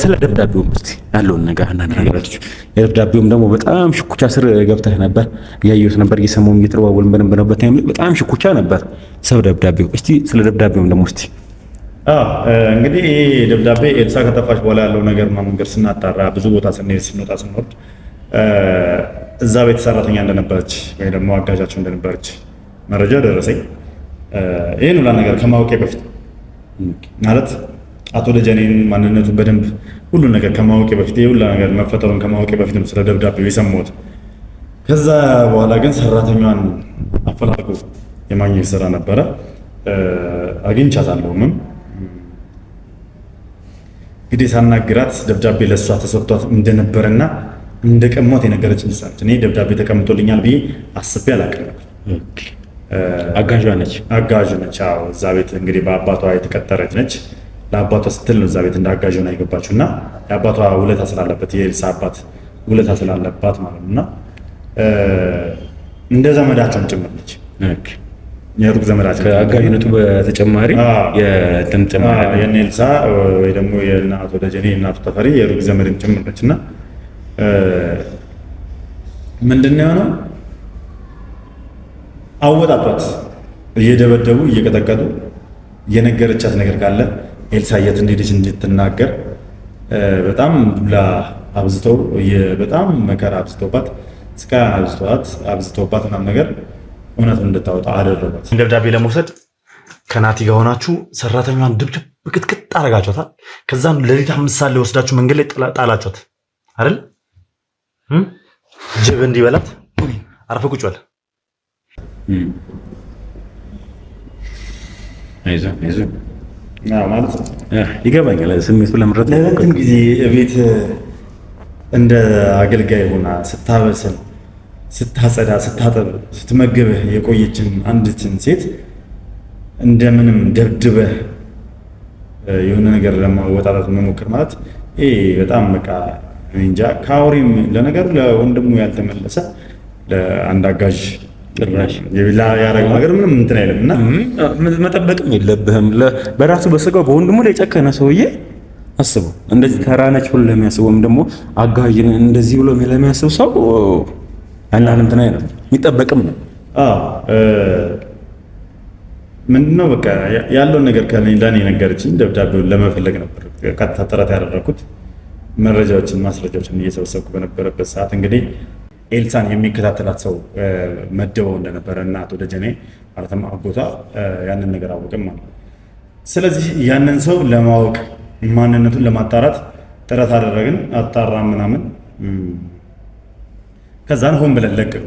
ስለ ደብዳቤው እስቲ ያለውን ነገር አንዳንድ ነገሮች የደብዳቤውም ደግሞ በጣም ሽኩቻ ስር ገብተህ ነበር ያየሁት ነበር እየሰማሁ እየተደዋወልን በነበረበት ታይም ላይ በጣም ሽኩቻ ነበር ሰው ደብዳቤው እስቲ ስለ ደብዳቤውም ደግሞ እስቲ እንግዲህ ይሄ ደብዳቤ ኤልሳ ከጠፋች በኋላ ያለው ነገር ማንገር ስናጣራ ብዙ ቦታ ስንወጣ ስንወርድ እዛ ቤት ሰራተኛ እንደነበረች ወይ ደግሞ አጋዣቸው እንደነበረች መረጃ ደረሰኝ። ይሄን ሁላ ነገር ከማወቄ በፊት ማለት አቶ ደጀኔን ማንነቱን በደንብ ሁሉ ነገር ከማወቄ በፊት ይሄ ሁላ ነገር መፈጠሩን ከማወቄ በፊት ነው ስለ ደብዳቤው የሰማሁት። ከዛ በኋላ ግን ሰራተኛዋን አፈላልጎ የማግኘት ስራ ነበረ። አግኝቻታለሁም እንግዲህ ሳናግራት ደብዳቤ ለሷ ተሰጥቷት እንደነበረና እንደቀሟት የነገረች ልሳች እኔ ደብዳቤ ተቀምጦልኛል ብዬ አስቤ አላውቅም ነበር። አጋዥ ነች። አዎ እዛ ቤት እንግዲህ በአባቷ የተቀጠረች ነች። ለአባቷ ስትል ነው እዛ ቤት እንዳጋዥ ሆና የገባችው እና የአባቷ ውለታ ስላለበት የኤልሳ አባት ውለታ ስላለባት ማለት ነውና እንደ ዘመዳቸውም ጭምር ነች። የሩቅ ዘመዳቸው ከአጋዥነቱ በተጨማሪ የኤልሳ ወይ ደግሞ የእናቱ ደጀኔ እናቱ ተፈሪ የሩቅ ዘመድም ጭምር ነችና ምንድነው የሆነው? አወጣጧት እየደበደቡ እየቀጠቀጡ የነገረቻት ነገር ካለ ኤልሳ የት እንደሄደች እንድትናገር በጣም ዱላ አብዝተው በጣም መከራ አብዝተውባት ስቃያን አብዝተውባት ምናምን ነገር እውነቱን እንድታወጣ አደረጓት። ደብዳቤ ለመውሰድ ከናቲ ጋር ሆናችሁ ሰራተኛዋን ድብድብ ቅጥቅጥ አረጋችኋታል። ከዛም ለሊት 5 ሰዓት ላይ ወስዳችሁ መንገድ ላይ ጣላችኋት አይደል? ጅብ እንዲበላት አርፈ ቁጭ በል። አይዞህ ማለት ነው። ይገባኛል ስሜቱ ለምረት ለረጅም ጊዜ ቤት እንደ አገልጋይ ሆና ስታበስል፣ ስታጸዳ፣ ስታጠብ፣ ስትመግብህ የቆየችን አንዲትን ሴት እንደምንም ደብድበህ የሆነ ነገር ለማወጣጣት መሞከር ማለት ይሄ በጣም በቃ እንጃ። ከአውሬም ለነገሩ ለወንድሙ ያልተመለሰ ለአንድ አጋዥ ጭራሽ ያደረገው ነገር ምንም እንትን አይልም እና መጠበቅም የለብህም። በራሱ በስጋው በወንድሙ ላይ የጨከነ ሰውዬ አስበው። እንደዚህ ተራነች ብሎ ለሚያስብ ወይም ደግሞ አጋዥን እንደዚህ ብሎ ለሚያስብ ሰው አንዳንድ እንትን አይልም፣ የሚጠበቅም ነው። ምንድነው በቃ ያለውን ነገር ለእኔ ነገረችኝ። ደብዳቤውን ለመፈለግ ነበር ቀጥታ ጥረት ያደረኩት። መረጃዎችን ማስረጃዎችን እየሰበሰብኩ በነበረበት ሰዓት እንግዲህ ኤልሳን የሚከታተላት ሰው መደበው እንደነበረ እና አቶ ደጀኔ ማለትም አጎቷ ያንን ነገር አወቅም ማለት ነው። ስለዚህ ያንን ሰው ለማወቅ ማንነቱን ለማጣራት ጥረት አደረግን፣ አጣራ ምናምን። ከዛን ሆን ብለን ለቅም።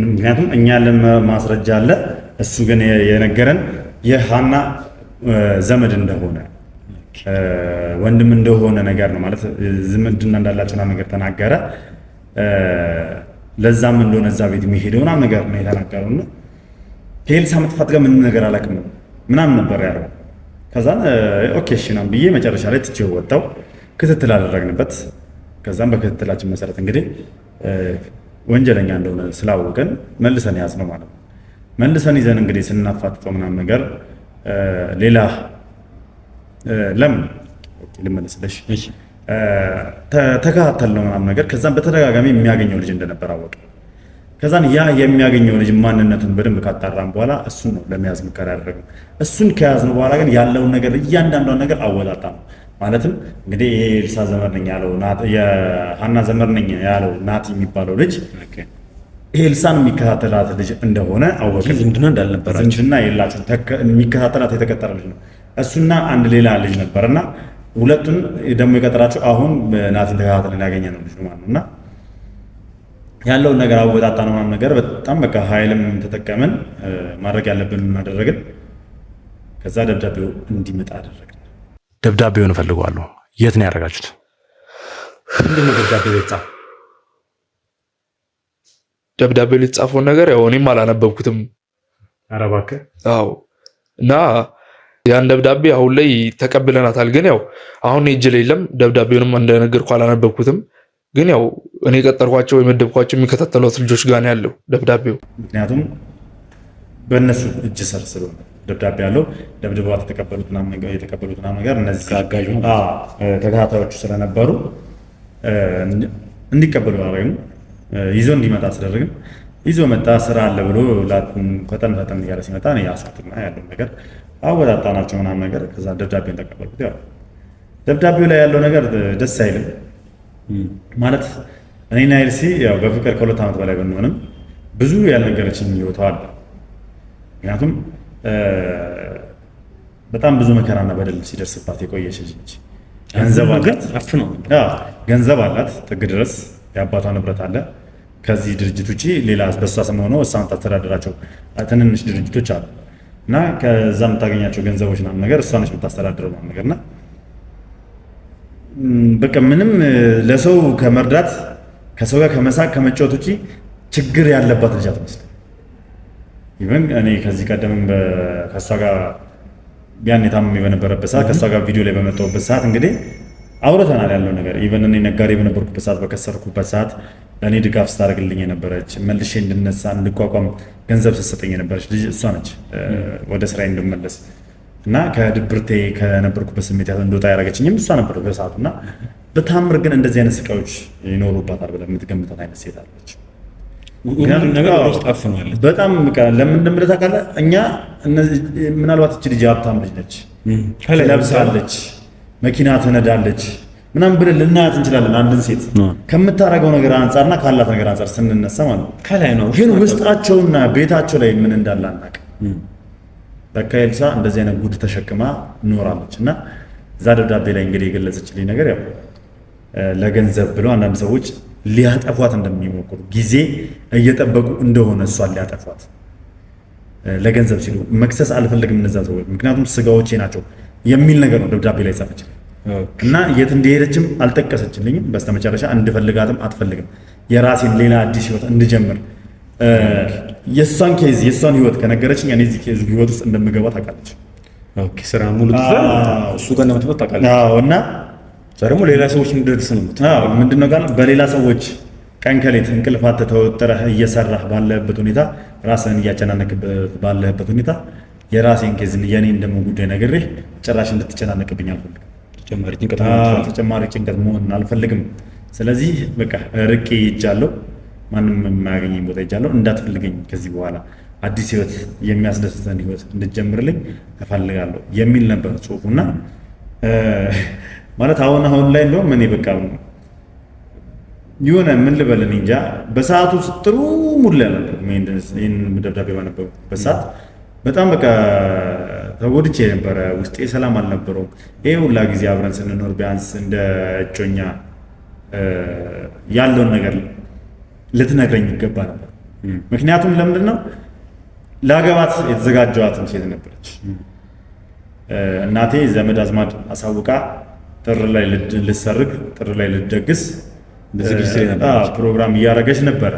ምክንያቱም እኛ ያለን ማስረጃ አለ፣ እሱ ግን የነገረን የሃና ዘመድ እንደሆነ ወንድም እንደሆነ ነገር ነው ማለት ዝምድና እንዳላቸው ነገር ተናገረ። ለዛም እንደሆነ እዛ ቤት የሚሄደው ምናምን ነገር ነው የተናገረውና ከኤልሳ መጥፋት ጋር ምን ነገር አላውቅም ምናምን ነበር ያለው። ከዛን ኦኬ እሺ ነው ብዬ መጨረሻ ላይ ትቼው ወጣው። ክትትል አደረግንበት። ከዛም በክትትላችን መሰረት እንግዲህ ወንጀለኛ እንደሆነ ስላወቀን መልሰን ያዝ ነው ማለት ነው። መልሰን ይዘን እንግዲህ ስናፋጥጠው ምናምን ነገር ሌላ ለምን ልመለስልሽ ተከታተልነው ምናምን ነገር። ከዛም በተደጋጋሚ የሚያገኘው ልጅ እንደነበር አወቀ። ከዛን ያ የሚያገኘው ልጅ ማንነቱን በደንብ ካጣራን በኋላ እሱን ነው ለመያዝ ሙከራ ያደረግነው። እሱን ከያዝን በኋላ ግን ያለውን ነገር እያንዳንዷን ነገር አወጣጣ ነው። ማለትም እንግዲህ ይሄ ኤልሳ ዘመድ ነኝ ያለው የሃና ዘመድ ነኝ ያለው ናቲ የሚባለው ልጅ ኤልሳን የሚከታተላት ልጅ እንደሆነ አወቅን። ዝምድና እንዳልነበራቸው ዝምድና የላቸው የሚከታተላት የተቀጠረ ልጅ ነው እሱና አንድ ሌላ ልጅ ነበርና ሁለቱን ደግሞ የቀጠራቸው አሁን ናቲን ተከታተለን ያገኘነው ልጅ ነው ማለት ነውና ያለውን ነገር አወጣጣን ምናምን ነገር በጣም በቃ ኃይልም ተጠቀመን ማድረግ ያለብን እናደረግን። ከዛ ደብዳቤው እንዲመጣ አደረግን። ደብዳቤውን እፈልገዋለሁ። የት ነው ያደረጋችሁት? እንዴት ነው ደብዳቤው የተጻፈው? ደብዳቤው የተጻፈውን ነገር ያው እኔም አላነበብኩትም። ኧረ እባክህ። አዎ። እና ያን ደብዳቤ አሁን ላይ ተቀብለናታል። ግን ያው አሁን እጅ ላይ የለም። ደብዳቤውንም እንደነገርኩ አላነበብኩትም። ግን ያው እኔ ቀጠርኳቸው የመደብኳቸው የሚከታተሉት ልጆች ጋር ነው ያለው ደብዳቤው። ምክንያቱም በእነሱ እጅ ስር ስለሆነ ደብዳቤ ያለው ደብድበዋት የተቀበሉት ነገር እነዚህ ተከታታዮቹ ስለነበሩ እንዲቀበሉ አረግን። ይዞ እንዲመጣ አስደረግን። ይዞ መጣ። ስራ አለ ብሎ ፈጠን እያለ ሲመጣ ያሱትና ያለው ነገር አወጣጣናቸው ምናምን ነገር። ከዛ ደብዳቤን ተቀበልኩት። ያው ደብዳቤው ላይ ያለው ነገር ደስ አይልም ማለት እኔና ኤልሲ ያው በፍቅር ከ2 ዓመት በላይ ብንሆንም ብዙ ያልነገረችኝ ህይወቷ አለ። ምክንያቱም በጣም ብዙ መከራና በደል ሲደርስባት የቆየች ልጅ ነች። ገንዘብ አላት ጥግ ድረስ፣ የአባቷ ንብረት አለ። ከዚህ ድርጅት ውጭ ሌላ በሷ ስም ሆኖ እሷን ታስተዳድራቸው ትንንሽ ድርጅቶች አሉ እና ከዛ የምታገኛቸው ገንዘቦች ምናምን ነገር እሷ ነች የምታስተዳድረው ምናምን ነገር እና በቃ ምንም ለሰው ከመርዳት ከሰው ጋር ከመሳቅ ከመጫወት ውጪ ችግር ያለባት ልጅ አትመስልም። ኢቨን እኔ ከዚህ ቀደምም ከሷ ጋር ያን ታምሜ በነበረበት ሰዓት ከሷ ጋር ቪዲዮ ላይ በመጣሁበት ሰዓት እንግዲህ አውርተናል ያለው ነገር። ኢቨን እኔ ነጋዴ በነበርኩበት ሰዓት በከሰርኩበት ሰዓት ለእኔ ድጋፍ ስታደርግልኝ የነበረች መልሼ እንድነሳ እንድቋቋም ገንዘብ ስትሰጠኝ የነበረች ልጅ እሷ ነች። ወደ ስራዬ እንድመለስ እና ከድብርቴ ከነበርኩበት ስሜት እንደወጣ ያደረገችኝም እሷ ነበር በሰዓቱ። እና በታምር ግን እንደዚህ አይነት ስቃዮች ይኖሩባታል ብለህ የምትገምታት አይነት ሴት አለች። በጣም ለምን እንደምልህ ታውቃለህ? እኛ ምናልባት እች ልጅ ሀብታም ልጅ ነች፣ ትለብሳለች፣ መኪና ትነዳለች ምናምን ብለን ልናያት እንችላለን። አንድን ሴት ከምታደርገው ነገር አንጻርና ካላት ነገር አንጻር ስንነሳ ማለት ነው። ግን ውስጣቸውና ቤታቸው ላይ ምን እንዳለ አናውቅም። በቃ ኤልሳ እንደዚህ አይነት ጉድ ተሸክማ ኖራለች። እና እዛ ደብዳቤ ላይ እንግዲህ የገለጸችልኝ ነገር ያው ለገንዘብ ብለው አንዳንድ ሰዎች ሊያጠፏት እንደሚሞክሩ ጊዜ እየጠበቁ እንደሆነ እሷን ሊያጠፏት ለገንዘብ ሲሉ መክሰስ አልፈልግም እነዛ ሰዎች ምክንያቱም ስጋዎቼ ናቸው የሚል ነገር ነው ደብዳቤ ላይ ጻፈችልኝ። እና የት እንደሄደችም አልጠቀሰችልኝም። በስተመጨረሻ እንድፈልጋትም አትፈልግም። የራሴን ሌላ አዲስ ህይወት እንድጀምር የሷን ኬዝ የሷን ህይወት ከነገረችኝ እኔ እዚህ ኬዝ ህይወት ውስጥ እንደምገባ ታውቃለች። ኦኬ ስራ ሙሉ እሱ ጋር እንደምትመጣ ታውቃለች። አዎ እና ደግሞ ሌላ ሰዎች እንደርስ ነው ምንድነው ጋር በሌላ ሰዎች ቀን ከሌት እንቅልፋት ተወጥረህ እየሰራህ ባለበት ሁኔታ ራስህን እያጨናነቅበት ባለበት ሁኔታ የራሴን ኬዝ የኔን ደግሞ ጉዳይ ነግሬህ ጭራሽ እንድትጨናነቅብኝ አልፈልግም። ተጨማሪ ጭንቀት መሆን አልፈልግም። ስለዚህ በቃ ርቄ ይጃለሁ፣ ማንም የማያገኘኝ ቦታ ይጃለሁ፣ እንዳትፈልገኝ ከዚህ በኋላ አዲስ ህይወት የሚያስደስተን ህይወት እንድትጀምርልኝ እፈልጋለሁ የሚል ነበር ጽሁፉና ማለት አሁን ላይ እንደውም እኔ በቃ የሆነ ምን ልበልን እንጃ በሰዓቱ ጥሩ ሙድ ላይ ነበር። ይህን ደብዳቤ ባነበብኩበት ሰዓት በጣም በቃ ተጎድቼ ነበረ። ውስጤ ሰላም አልነበረውም። ይሄ ሁላ ጊዜ አብረን ስንኖር ቢያንስ እንደ እጮኛ ያለውን ነገር ልትነግረኝ ይገባ ነበር። ምክንያቱም ለምንድን ነው ላገባት የተዘጋጀዋትም ሴት ነበረች። እናቴ ዘመድ አዝማድ አሳውቃ ጥር ላይ ልትሰርግ ጥር ላይ ልትደግስ ፕሮግራም እያደረገች ነበረ።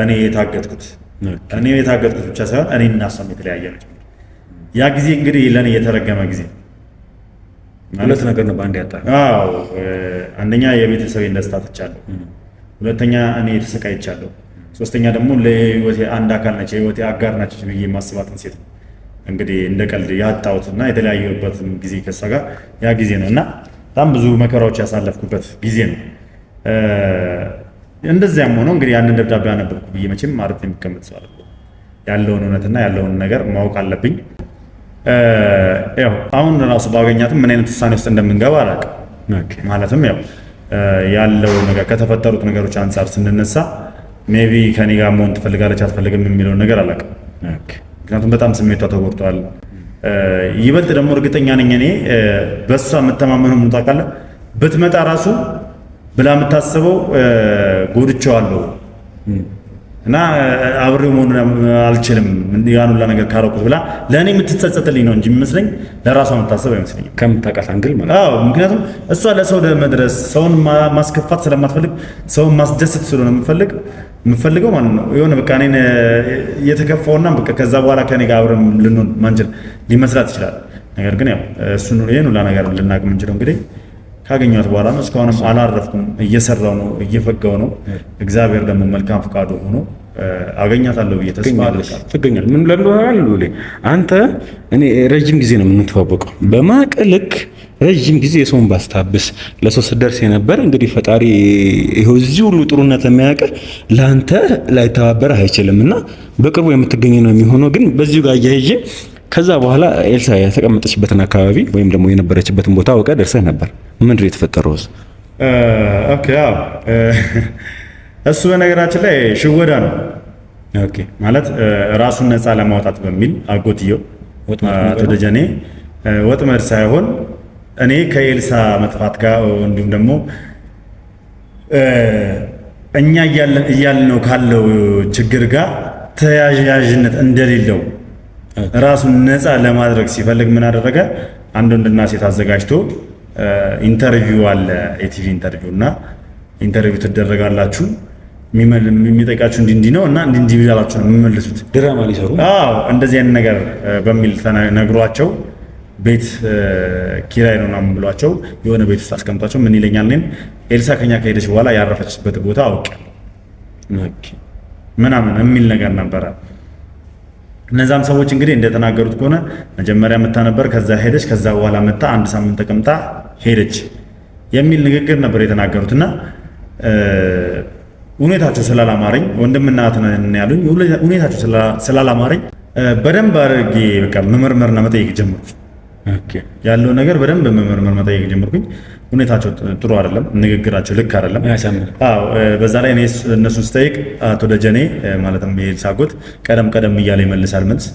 እኔ የታገጥኩት ብቻ ሳይሆን እኔ እና እሷም የተለያየ ነው። ያ ጊዜ እንግዲህ ለእኔ የተረገመ ጊዜ ሁለት ነገር ነው በአንድ ያጣ። አንደኛ የቤተሰቤን ደስታ ትቻለሁ፣ ሁለተኛ እኔ ተሰቃይቻለሁ፣ ሶስተኛ ደግሞ ለህይወቴ አንድ አካል ነች፣ የህይወቴ አጋር ናች ብዬ የማስባትን ሴት ነው እንግዲህ እንደ ቀልድ ያጣሁትና የተለያየሁበት ጊዜ ከእሷ ጋር ያ ጊዜ ነው እና በጣም ብዙ መከራዎች ያሳለፍኩበት ጊዜ ነው። እንደዚያም ሆኖ እንግዲህ ያንን ደብዳቤ አነበብኩ ብዬ መቼም አሪፍ የሚቀመጥ ሰው አይደለም። ያለውን እውነትና ያለውን ነገር ማወቅ አለብኝ። ያው አሁን ራሱ ባገኛትም ምን አይነት ውሳኔ ውስጥ እንደምንገባ አላውቅም። ማለትም ያው ያለው ነገር ከተፈጠሩት ነገሮች አንጻር ስንነሳ ሜቢ ከኔ ጋር መሆን ትፈልጋለች አትፈልግም የሚለውን ነገር አላውቅም። ምክንያቱም በጣም ስሜቷ ተጎድቷል። ይበልጥ ደግሞ እርግጠኛ ነኝ እኔ በእሷ የምተማመነው ምን ታውቃለህ፣ ብትመጣ ራሱ ብላ የምታስበው ጎድቼዋለሁ እና አብሬው መሆን አልችልም ያን ሁላ ነገር ካረኩት ብላ ለእኔ የምትጸጸትልኝ ነው እንጂ የሚመስለኝ ለራሷ የምታስብ አይመስለኝም። ከምታውቃት አንግል ማለት አዎ። ምክንያቱም እሷ ለሰው ለመድረስ ሰውን ማስከፋት ስለማትፈልግ ሰውን ማስደሰት ስለሆነ የምፈልገው ማለት ነው የሆነ በቃ እኔን የተከፋውና በቃ ከዛ በኋላ ከኔ ጋር አብረን ልንሆን ማንችል ሊመስላት ይችላል። ነገር ግን ያው እሱን ይሄን ሁላ ነገር ልናቅ የምንችለው እንግዲህ ካገኘኋት በኋላ ነው። እስካሁንም አላረፍኩም፣ እየሰራው ነው፣ እየፈጋው ነው። እግዚአብሔር ደግሞ መልካም ፈቃዱ ሆኖ አገኛታለሁ ብዬ ተስፋ አድርጋለሁ። ትገኛለህ። ምን ለምንድነው አንተ እኔ ረጅም ጊዜ ነው የምንተዋወቀው። በማቀልክ ረጅም ጊዜ የሰውን ባስታብስ ለሰው ስደርስ የነበር እንግዲህ ፈጣሪ ይሄው እዚህ ሁሉ ጥሩነት የሚያውቅ ለአንተ ላይተባበር አይችልም እና በቅርቡ የምትገኝ ነው የሚሆነው። ግን በዚሁ ጋር እያይዤ ከዛ በኋላ ኤልሳ የተቀመጠችበትን አካባቢ ወይም ደግሞ የነበረችበትን ቦታ አውቀ ደርሰህ ነበር። ምንድን ነው የተፈጠረው? ኦኬ አዎ፣ እሱ በነገራችን ላይ ሽወዳ ነው። ኦኬ ማለት ራሱን ነፃ ለማውጣት በሚል አጎትየው አቶ ደጀኔ ወጥመድ ሳይሆን እኔ ከኤልሳ መጥፋት ጋር እንዲሁም ደግሞ እኛ እያልነው ካለው ችግር ጋር ተያያዥነት እንደሌለው ራሱን ነፃ ለማድረግ ሲፈልግ ምን አደረገ? አንድ ወንድና ሴት አዘጋጅቶ ኢንተርቪው አለ፣ የቲቪ ኢንተርቪው እና ኢንተርቪው ትደረጋላችሁ፣ የሚጠይቃችሁ እንዲህ ነው እና እንዲህ ብላችሁ ነው የምመልሱት። ድራማ ሊሰሩ እንደዚህ አይነት ነገር በሚል ነግሯቸው ቤት ኪራይ ነው ምናምን ብሏቸው የሆነ ቤት ውስጥ አስቀምጧቸው ምን ይለኛል እኔን ኤልሳ ከኛ ከሄደች በኋላ ያረፈችበት ቦታ አውቄያለሁ ምናምን የሚል ነገር ነበረ። እነዛም ሰዎች እንግዲህ እንደተናገሩት ከሆነ መጀመሪያ መታ ነበር፣ ከዛ ሄደች፣ ከዛ በኋላ መታ አንድ ሳምንት ተቀምጣ ሄደች የሚል ንግግር ነበር የተናገሩት እና ሁኔታቸው ስላላማረኝ ወንድምና እህት ነን ያሉኝ። ሁኔታቸው ስላላማረኝ በደንብ አድርጌ በቃ መመርመርና መጠየቅ ጀመርኩ። ያለው ነገር በደንብ መመርመር መጠየቅ ጀመርኩኝ። ሁኔታቸው ጥሩ አይደለም፣ ንግግራቸው ልክ አይደለም። አዎ፣ በዛ ላይ እኔ እነሱን ስጠይቅ አቶ ደጀኔ ማለትም የኤልሳ አጎት ቀደም እያለ ይመልሳል መልስ።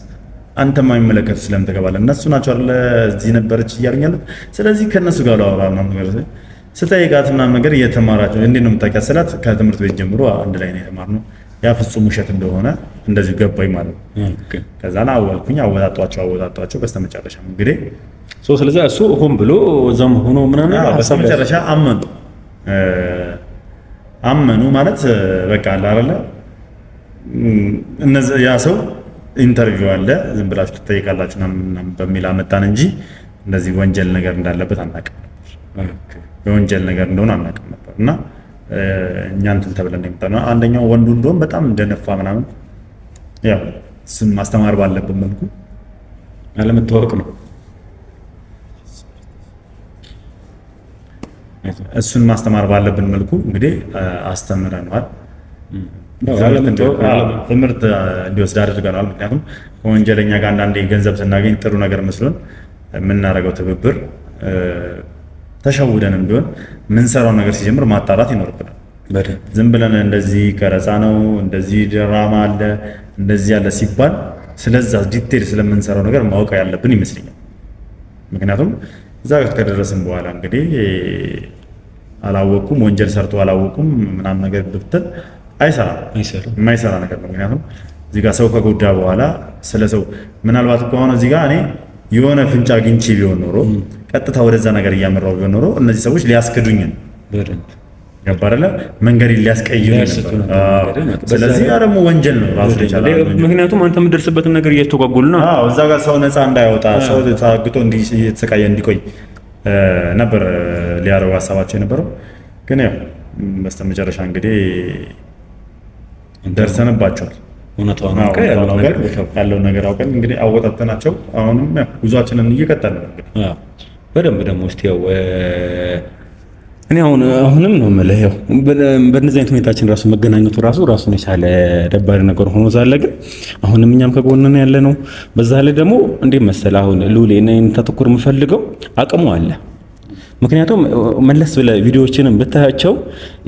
አንተ የማይመለከቱ ስለምን ትገባለህ? እነሱ ናቸው አይደለ እዚህ ነበረች እያሉኛለት። ስለዚህ ከእነሱ ጋር ላወራ ምናምን ነገር ስጠይቃት ምናምን ነገር እየተማራቸው እንዴት ነው የምታውቂያት ስላት ከትምህርት ቤት ጀምሮ አንድ ላይ ነው የተማርነው። ያ ፍጹም ውሸት እንደሆነ እንደዚሁ ገባኝ ማለት ነው። ከዛ አወልኩኝ፣ አወጣጧቸው በስተመጨረሻም እንግዲህ ስለዚህ እሱ ሆን ብሎ እዛም ሆኖ ምናምን በስተመጨረሻ አመኑ ማለት በቃ አለ አይደለ ያ ሰው ኢንተርቪው አለ ዝም ብላችሁ ትጠይቃላችሁ ምናምን በሚል አመጣን እንጂ እንደዚህ ወንጀል ነገር እንዳለበት አናውቅም ነበር። የወንጀል ነገር እንደሆነ አናውቅም ነበር እና እኛ እንትን ተብለን የመጣነው አንደኛው ወንዱ እንደውም በጣም እንደነፋ ምናምን ያው ስም ማስተማር ባለብን መልኩ አለመታወቅ ነው። እሱን ማስተማር ባለብን መልኩ እንግዲህ አስተምረነዋል። ትምህርት እንዲወስድ አድርገናል። ምክንያቱም ከወንጀለኛ ጋር አንዳንዴ ገንዘብ ስናገኝ ጥሩ ነገር መስሎን የምናደርገው ትብብር ተሸውደንም ቢሆን የምንሰራው ነገር ሲጀምር ማጣራት ይኖርብናል። ዝም ብለን እንደዚህ ቀረጻ ነው እንደዚህ ድራማ አለ እንደዚህ ያለ ሲባል ስለዛ ዲቴል ስለምንሰራው ነገር ማወቅ ያለብን ይመስለኛል። ምክንያቱም እዛ ከደረስን በኋላ እንግዲህ አላወቁም ወንጀል ሰርቶ አላወቁም ምናምን ነገር ብትል አይሰራም፣ የማይሰራ ነገር ነው። ምክንያቱም እዚህ ጋር ሰው ከጎዳ በኋላ ስለ ሰው ምናልባት እኮ አሁን እዚህ ጋር እኔ የሆነ ፍንጫ አግኝቼ ቢሆን ኖሮ ቀጥታ ወደዛ ነገር እያመራው ቢሆን ኖሮ እነዚህ ሰዎች ሊያስክዱኝ ነው ገባረለ መንገድ ሊያስቀይሩ ነበር። ስለዚህ ያ ደግሞ ወንጀል ነው ራሱ ይቻላል። ምክንያቱም አንተ የምትደርስበትን ነገር እየተጓጎሉ ነው። እዛ ጋር ሰው ነፃ እንዳይወጣ ሰው ታግቶ እየተሰቃየ እንዲቆይ ነበር ሊያረው ሀሳባቸው የነበረው። ግን ያው በስተመጨረሻ እንግዲህ ደርሰንባቸዋል። ያለውን ነገር አውቀን እንግዲህ አወጣተናቸው። አሁንም ጉዟችንን እየቀጠልን ነው እንግዲህ በደንብ ደግሞ እስቲ ያው እኔ አሁንም ነው የምልህ ያው በእነዚህ አይነት ሁኔታችን ራሱ መገናኘቱ ራሱን የቻለ ደባሪ ነገር ሆኖ ዛለ። ግን አሁንም እኛም ከጎንና ያለ ነው። በዛ ላይ ደግሞ እንዴት መሰለህ አሁን ሉሌ እኔን ተተኩር የምፈልገው አቅሙ አለ። ምክንያቱም መለስ ብለህ ቪዲዮዎችንም ብታያቸው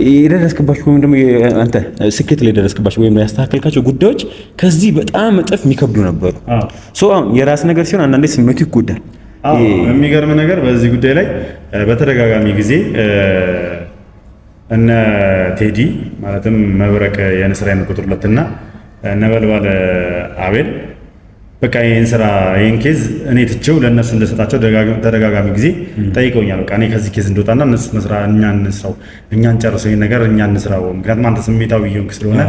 የደረስክባቸው ወይም ደግሞ አንተ ስኬት ላይ ደረስክባቸው ወይም ያስተካከልካቸው ጉዳዮች ከዚህ በጣም እጥፍ የሚከብዱ ነበሩ። የራስ ነገር ሲሆን አንዳንዴ ስሜቱ ይጎዳል። የሚገርም ነገር በዚህ ጉዳይ ላይ በተደጋጋሚ ጊዜ እነ ቴዲ ማለትም መብረቅ የንስራዬን ቁጥር 2 እና ነበልባል አቤል በቃ ይሄን ኬዝ እኔ ትቼው ለእነሱ እንደሰጣቸው ተደጋጋሚ ጊዜ ጠይቀውኛል። በቃ እኔ ከዚህ ኬዝ እንደወጣና እነሱ እኛን ጨርሰው ይሄን ነገር እኛ እንስራው፣ ምክንያቱም አንተ ስሜታዊ እየሆንክ ስለሆነ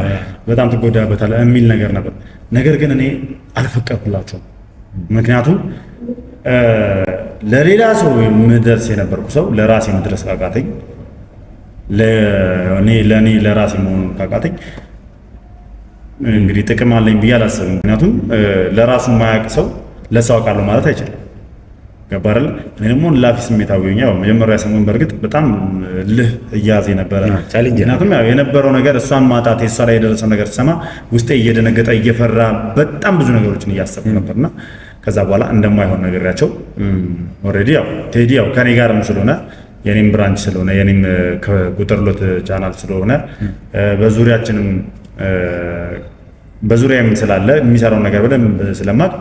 በጣም ትጎዳበታለህ የሚል ነገር ነበር። ነገር ግን እኔ አልፈቀድኩላቸውም። ምክንያቱም ለሌላ ሰው የምደርስ የነበርኩ ሰው ለራሴ መድረስ ካቃተኝ፣ ለእኔ ለራሴ መሆኑን ካቃተኝ እንግዲህ ጥቅም አለኝ ብዬ አላስብም። ምክንያቱም ለራሱ የማያውቅ ሰው ለሰው አውቃለሁ ማለት አይችልም። ገባ አይደል? እኔ ደግሞ ላፊ ስሜታዊ ሆኜ ያው መጀመሪያ ሰሞን በእርግጥ በጣም ልህ እያዜ ነበረ። ምክንያቱም ያው የነበረው ነገር እሷን ማጣት የእሷ ላይ የደረሰው ነገር ሲሰማ ውስጤ እየደነገጠ እየፈራ በጣም ብዙ ነገሮችን እያሰብኩ ነበርና ከዛ በኋላ እንደማይሆን ነገራቸው ኦልሬዲ ያው ቴዲ ያው ከኔ ጋርም ስለሆነ የኔም ብራንች ስለሆነ የኔም ከቁጥር 2 ቻናል ስለሆነ በዙሪያም ስላለ የሚሰራው ነገር በደንብ ስለማቅ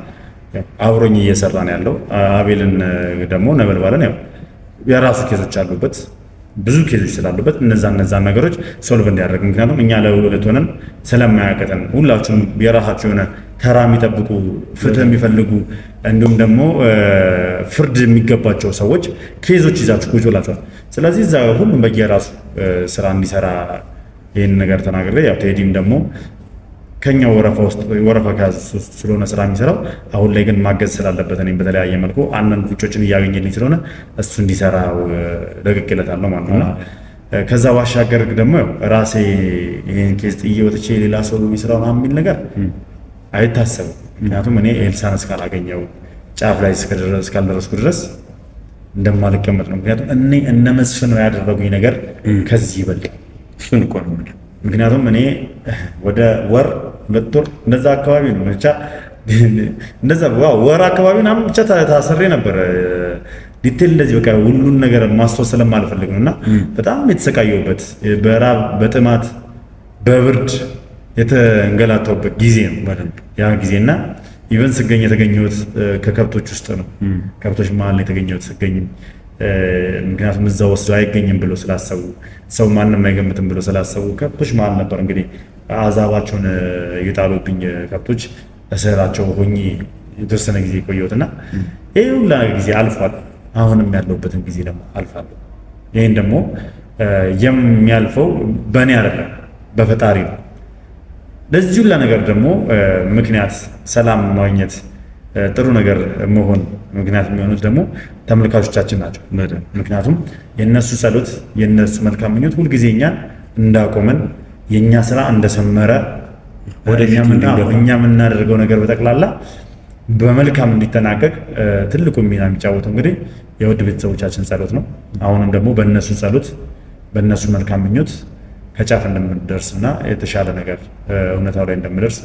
አብሮኝ እየሰራ ነው ያለው። አቤልን ደግሞ ነበልባልን ያው የራሱ ኬዞች አሉበት፣ ብዙ ኬዞች ስላሉበት እነዛ ነገሮች ሶልቭ እንዲያደርግ፣ ምክንያቱም እኛ ለሁለት ሆነን ስለማያቀተን ሁላችሁም የራሳችሁ የሆነ ተራ የሚጠብቁ ፍትህ የሚፈልጉ እንዲሁም ደግሞ ፍርድ የሚገባቸው ሰዎች ኬዞች ይዛችሁ ቁጭ ብላችኋል። ስለዚህ እዛ ሁሉም በየራሱ ስራ እንዲሰራ ይህን ነገር ተናግሬ ያው ቴዲም ደግሞ ከኛው ወረፋ ከያዝ ውስጥ ስለሆነ ስራ የሚሰራው አሁን ላይ ግን ማገዝ ስላለበት እኔም በተለያየ መልኩ አንዳንድ ፍጮችን እያገኘልኝ ስለሆነ እሱ እንዲሰራ ለቅቄለታለሁ ማለት ነው። ከዛ ባሻገር ደግሞ ራሴ ይህን ኬዝ ጥዬ ወጥቼ ሌላ ሰው የሚሰራው የሚል ነገር አይታሰብም። ምክንያቱም እኔ ኤልሳን እስካላገኘው ጫፍ ላይ እስካልደረስኩ ድረስ እንደማልቀመጥ ነው። ምክንያቱም እነ መስፍን ያደረጉኝ ነገር ከዚህ ይበልጣል። እሱን እኮ ነው። ምክንያቱም እኔ ወደ ወር 2 ወር እንደዛ አካባቢ ነው ብቻ እንደዛ ወር አካባቢ ምናምን ብቻ ታስሬ ነበር። ዲቴል እንደዚህ በቃ ሁሉን ነገር ማስተዋል ስለማልፈልግ ነውና በጣም የተሰቃየሁበት በራብ በጥማት በብርድ የተንገላታሁበት ጊዜ ነው ያ ጊዜና ኢቨን ስገኝ የተገኘሁት ከከብቶች ውስጥ ነው። ከብቶች መሀል ነው የተገኘሁት ስገኝ። ምክንያቱም እዛ ወስዶ አይገኝም ብሎ ስላሰቡ ሰው ማንም አይገምትም ብሎ ስላሰቡ ከብቶች መሀል ነበር እንግዲህ አዛባቸውን የጣሉብኝ ከብቶች እስራቸው ሆኜ የተወሰነ ጊዜ ቆየሁትና ይህ ሁላ ጊዜ አልፏል። አሁንም ያለሁበትን ጊዜ ደግሞ አልፋለሁ። ይህን ደግሞ የሚያልፈው በእኔ አይደለም በፈጣሪ ነው። ለዚህ ሁላ ነገር ደግሞ ምክንያት ሰላም ማግኘት ጥሩ ነገር መሆን ምክንያት የሚሆኑት ደግሞ ተመልካቾቻችን ናቸው። ምክንያቱም የነሱ ጸሎት የነሱ መልካም ምኞት ሁልጊዜ እኛን እንዳቆመን የኛ ስራ እንደሰመረ እኛ የምናደርገው ነገር በጠቅላላ በመልካም እንዲጠናቀቅ ትልቁ ሚና የሚጫወተው እንግዲህ የውድ ቤተሰቦቻችን ጸሎት ነው። አሁንም ደግሞ በእነሱ ጸሎት በእነሱ መልካም ምኞት ከጫፍ እንደምንደርስና የተሻለ ነገር እውነታው ላይ እንደምደርስ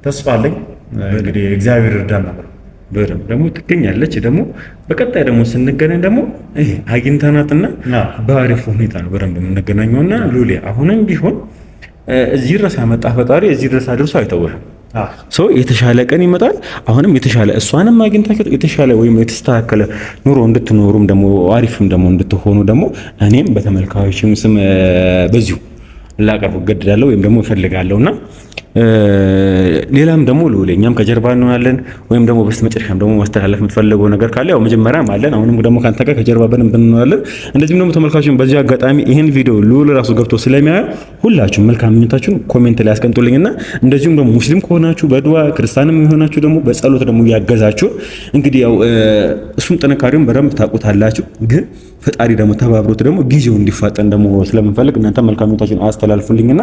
ተስፋ አለኝ። እንግዲህ እግዚአብሔር ይርዳን ነው በደም ደግሞ ትገኛለች። ደግሞ በቀጣይ ደግሞ ስንገናኝ ደግሞ ይሄ አግኝተናትና በአሪፍ ሁኔታ ነው በደንብ የምንገናኘውና ሉሊ አሁንም ቢሆን እዚህ ድረስ ያመጣ ፈጣሪ እዚህ ድረስ አድርሶ አይተውህም። የተሻለ ቀን ይመጣል። አሁንም የተሻለ እሷንም አግኝታችሁ የተሻለ ወይም የተስተካከለ ኑሮ እንድትኖሩም ደግሞ አሪፍም ደግሞ እንድትሆኑ ደግሞ እኔም በተመልካዮችም ስም በዚሁ ላቀርቡ እገድዳለሁ ወይም ደግሞ እፈልጋለሁና ሌላም ደግሞ እኛም ከጀርባ እንሆናለን። ወይም ደግሞ በስተመጨረሻም ደግሞ ማስተላለፍ የምትፈልገው ነገር ካለ ያው መጀመሪያም አለን፣ አሁንም ደግሞ ካንተ ጋር ከጀርባ በደንብ እንሆናለን። እንደዚህም ደግሞ ተመልካቾችን በዚህ አጋጣሚ ይሄን ቪዲዮ ሉል ራሱ ገብቶ ስለሚያዩ ሁላችሁም መልካም ምኞታችሁን ኮሜንት ላይ አስቀምጡልኝና እንደዚሁም ደግሞ ሙስሊም ከሆናችሁ በዱዓ ክርስቲያንም የሆናችሁ ደግሞ በጸሎት ደግሞ ያገዛችሁ እንግዲህ ያው እሱም ጥንካሬውን በደንብ ታውቁታላችሁ። ግን ፈጣሪ ደግሞ ተባብሮት ደግሞ ጊዜው እንዲፋጠን ደግሞ ስለምንፈልግ እናንተ መልካም ምኞታችሁን አስተላልፉልኝና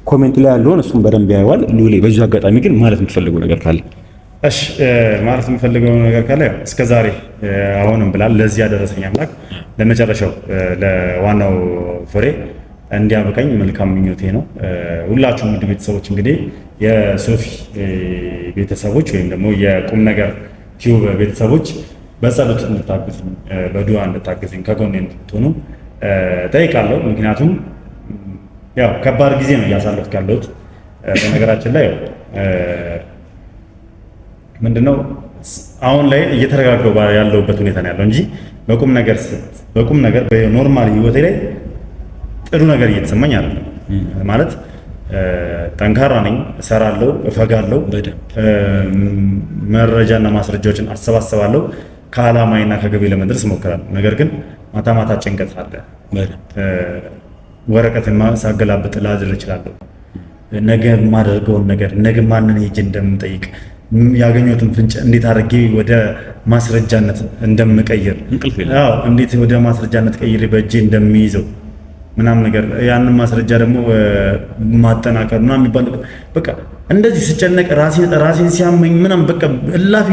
ኮሜንት ላይ ያለውን እሱም በደንብ ያየዋል። ሉሌ በዚህ አጋጣሚ ግን ማለት የምትፈልገው ነገር ካለ? እሺ ማለት የምፈልገው ነገር ካለ እስከዛሬ አሁንም ብላል ለዚህ ያደረሰኝ አምላክ ለመጨረሻው ለዋናው ፍሬ እንዲያበቃኝ መልካም ምኞቴ ነው። ሁላችሁም ውድ ቤተሰቦች እንግዲህ የሶፊ ቤተሰቦች ወይም ደግሞ የቁም ነገር ቲዩብ ቤተሰቦች በጸሎት እንድታግዙኝ በዱዓ እንድታግዙኝ ከጎኔ እንድትሆኑ ጠይቃለሁ። ምክንያቱም ያው ከባድ ጊዜ ነው እያሳለፍኩ ያለሁት። በነገራችን ላይ ምንድነው አሁን ላይ እየተረጋጋሁ ያለሁበት ሁኔታ ነው ያለው እንጂ በቁም ነገር በኖርማል ህይወቴ ላይ ጥሩ ነገር እየተሰማኝ አይደለም ማለት ጠንካራ ነኝ፣ እሰራለሁ፣ እፈጋለሁ፣ መረጃና ማስረጃዎችን አሰባስባለሁ፣ ከዓላማዬና ከግቤ ለመድረስ እሞክራለሁ። ነገር ግን ማታ ማታ ጭንቀት አለ። ወረቀትን ሳገላብጥ ላድር እችላለሁ። ነገ የማደርገውን ነገር ነገ ማንን ሄጄ እንደምጠይቅ ያገኘሁትን ፍንጭ እንዴት አድርጌ ወደ ማስረጃነት እንደምቀይር እንዴት ወደ ማስረጃነት ቀይሬ በእጄ እንደሚይዘው ምናምን ነገር ያንን ማስረጃ ደግሞ ማጠናከር ምናምን የሚባል በቃ እንደዚህ ስጨነቅ ራሴን ሲያመኝ ምናምን በቃ እላፊ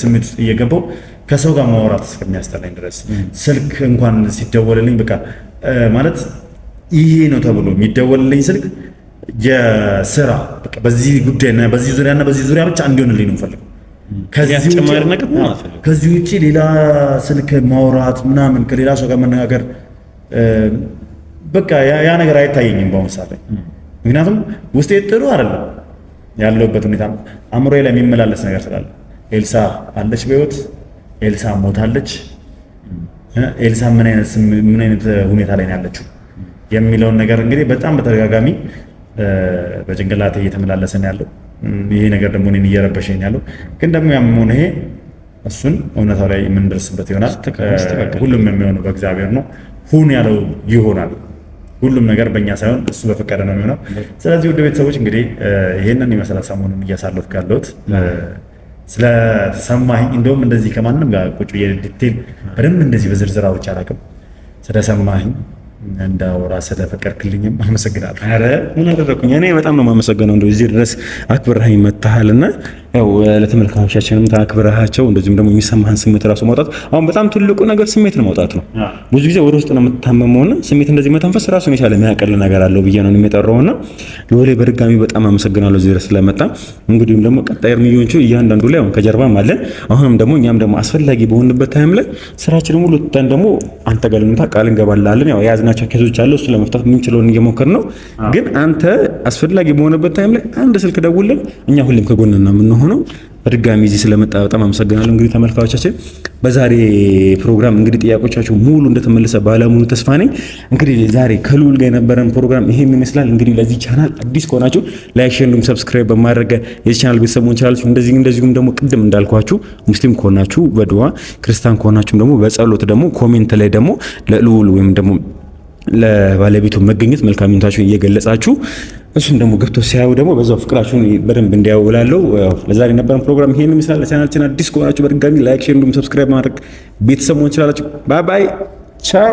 ስሜት ውስጥ እየገባው ከሰው ጋር ማውራት እስከሚያስጠላኝ ድረስ ስልክ እንኳን ሲደወልልኝ በቃ ማለት ይሄ ነው ተብሎ የሚደወልልኝ ስልክ የስራ በቃ በዚህ ጉዳይና በዚህ ዙሪያና በዚህ ዙሪያ ብቻ እንዲሆንልኝ ነው የምፈልገው። ከዚህ ውጪ ሌላ ስልክ ማውራት ምናምን ከሌላ ሰው ጋር መነጋገር በቃ ያ ነገር አይታየኝም በአሁኑ ሰዓት ላይ። ምክንያቱም ውስጤ ጥሩ አይደለም ያለውበት ሁኔታ አእምሮዬ ላይ የሚመላለስ ነገር ስላለ ኤልሳ አለች በህይወት ኤልሳ ሞታለች፣ ኤልሳ ምን አይነት ሁኔታ ላይ ነው ያለችው የሚለውን ነገር እንግዲህ በጣም በተደጋጋሚ በጭንቅላቴ እየተመላለሰ ነው ያለው። ይሄ ነገር ደግሞ እኔን እየረበሸኝ ያለው ግን ደግሞ ያም ሆነ ይሄ እሱን እውነታው ላይ የምንደርስበት ይሆናል። ሁሉም የሚሆነው በእግዚአብሔር ነው። ሁን ያለው ይሆናል። ሁሉም ነገር በእኛ ሳይሆን እሱ በፈቀደ ነው የሚሆነው። ስለዚህ ውድ ቤተሰቦች እንግዲህ ይሄንን ይመስላል ሰሞኑን እያሳለፍኩ ያለሁት። ስለተሰማኝ እንደውም እንደዚህ ከማንም ጋር ቁጭ ብዬ ዲቴል በደንብ እንደዚህ በዝርዝር አውርቼ አላውቅም። ስለሰማኝ እንዳወራ ስለፈቀድክልኝም አመሰግናለሁ። ኧረ ምን አደረኩኝ? እኔ በጣም ነው የማመሰግነው። እንደው እዚህ ድረስ አክብረኸኝ መጥተሃልና ያው ለተመልካቾቻችንም ታክብረሃቸው እንደዚሁም ደግሞ የሚሰማህን ስሜት ራሱ ማውጣት አሁን በጣም ትልቁ ነገር ስሜት ነው ማውጣት ነው። ብዙ ጊዜ ወደ ውስጥ ነው የምትታመመውና ስሜት እንደዚህ መተንፈስ ራሱን የቻለ የሚያቀል ነገር አለው ብዬ ነው የሚጠራውና ለወሌ በድጋሚ በጣም አመሰግናለሁ እዚህ ድረስ ስለመጣ። እንግዲህም ደግሞ ቀጣይ እርምጃዎቹ እያንዳንዱ ላይ አሁን ከጀርባም አለን። አሁንም ደግሞ እኛም ደግሞ አስፈላጊ በሆንበት ታይም ላይ ስራችን ሙሉ ተን ደግሞ አንተ ጋር ልንታ ቃል እንገባላለን። ያው የያዝናቸው ኬዞች አሉ እሱ ለመፍታት የምንችለውን እየሞከርን ነው። ግን አንተ አስፈላጊ በሆነበት ታይም ላይ አንድ ስልክ ደውልን፣ እኛ ሁሌም ከጎንና የምንሆነው። በድጋሚ እዚህ ስለመጣ በጣም አመሰግናለሁ። እንግዲህ ተመልካቾቻችን በዛሬ ፕሮግራም እንግዲህ ጥያቄዎቻችሁ ሙሉ እንደተመለሰ ባለሙሉ ተስፋ ነኝ። እንግዲህ ዛሬ ከልዑል ጋር የነበረን ፕሮግራም ይሄን ይመስላል። እንግዲህ ለዚህ ቻናል አዲስ ከሆናችሁ ላይክ፣ ሼር እንዲሁም ሰብስክራይብ በማድረግ የዚህ ቻናል ቤተሰብ መሆን ትችላላችሁ። እንደዚሁም ደግሞ ቅድም እንዳልኳችሁ ሙስሊም ከሆናችሁ በዱዓ ክርስቲያን ከሆናችሁም ደግሞ በጸሎት ደግሞ ኮሜንት ላይ ደግሞ ለልዑል ወይም ደግሞ ለባለቤቱ መገኘት መልካም ምኞታችሁን እየገለጻችሁ እሱም ደግሞ ገብቶ ሲያዩ ደግሞ በዛው ፍቅራችሁን በደንብ እንዲያውላለው። ለዛሬ የነበረን ፕሮግራም ይሄን ይመስላል። ለቻናላችን አዲስ ከሆናችሁ በድጋሚ ላይክ፣ ሼር እንዲሁም ሰብስክራይብ ማድረግ ቤተሰብ መሆን ትችላላችሁ። ባይ ባይ፣ ቻው።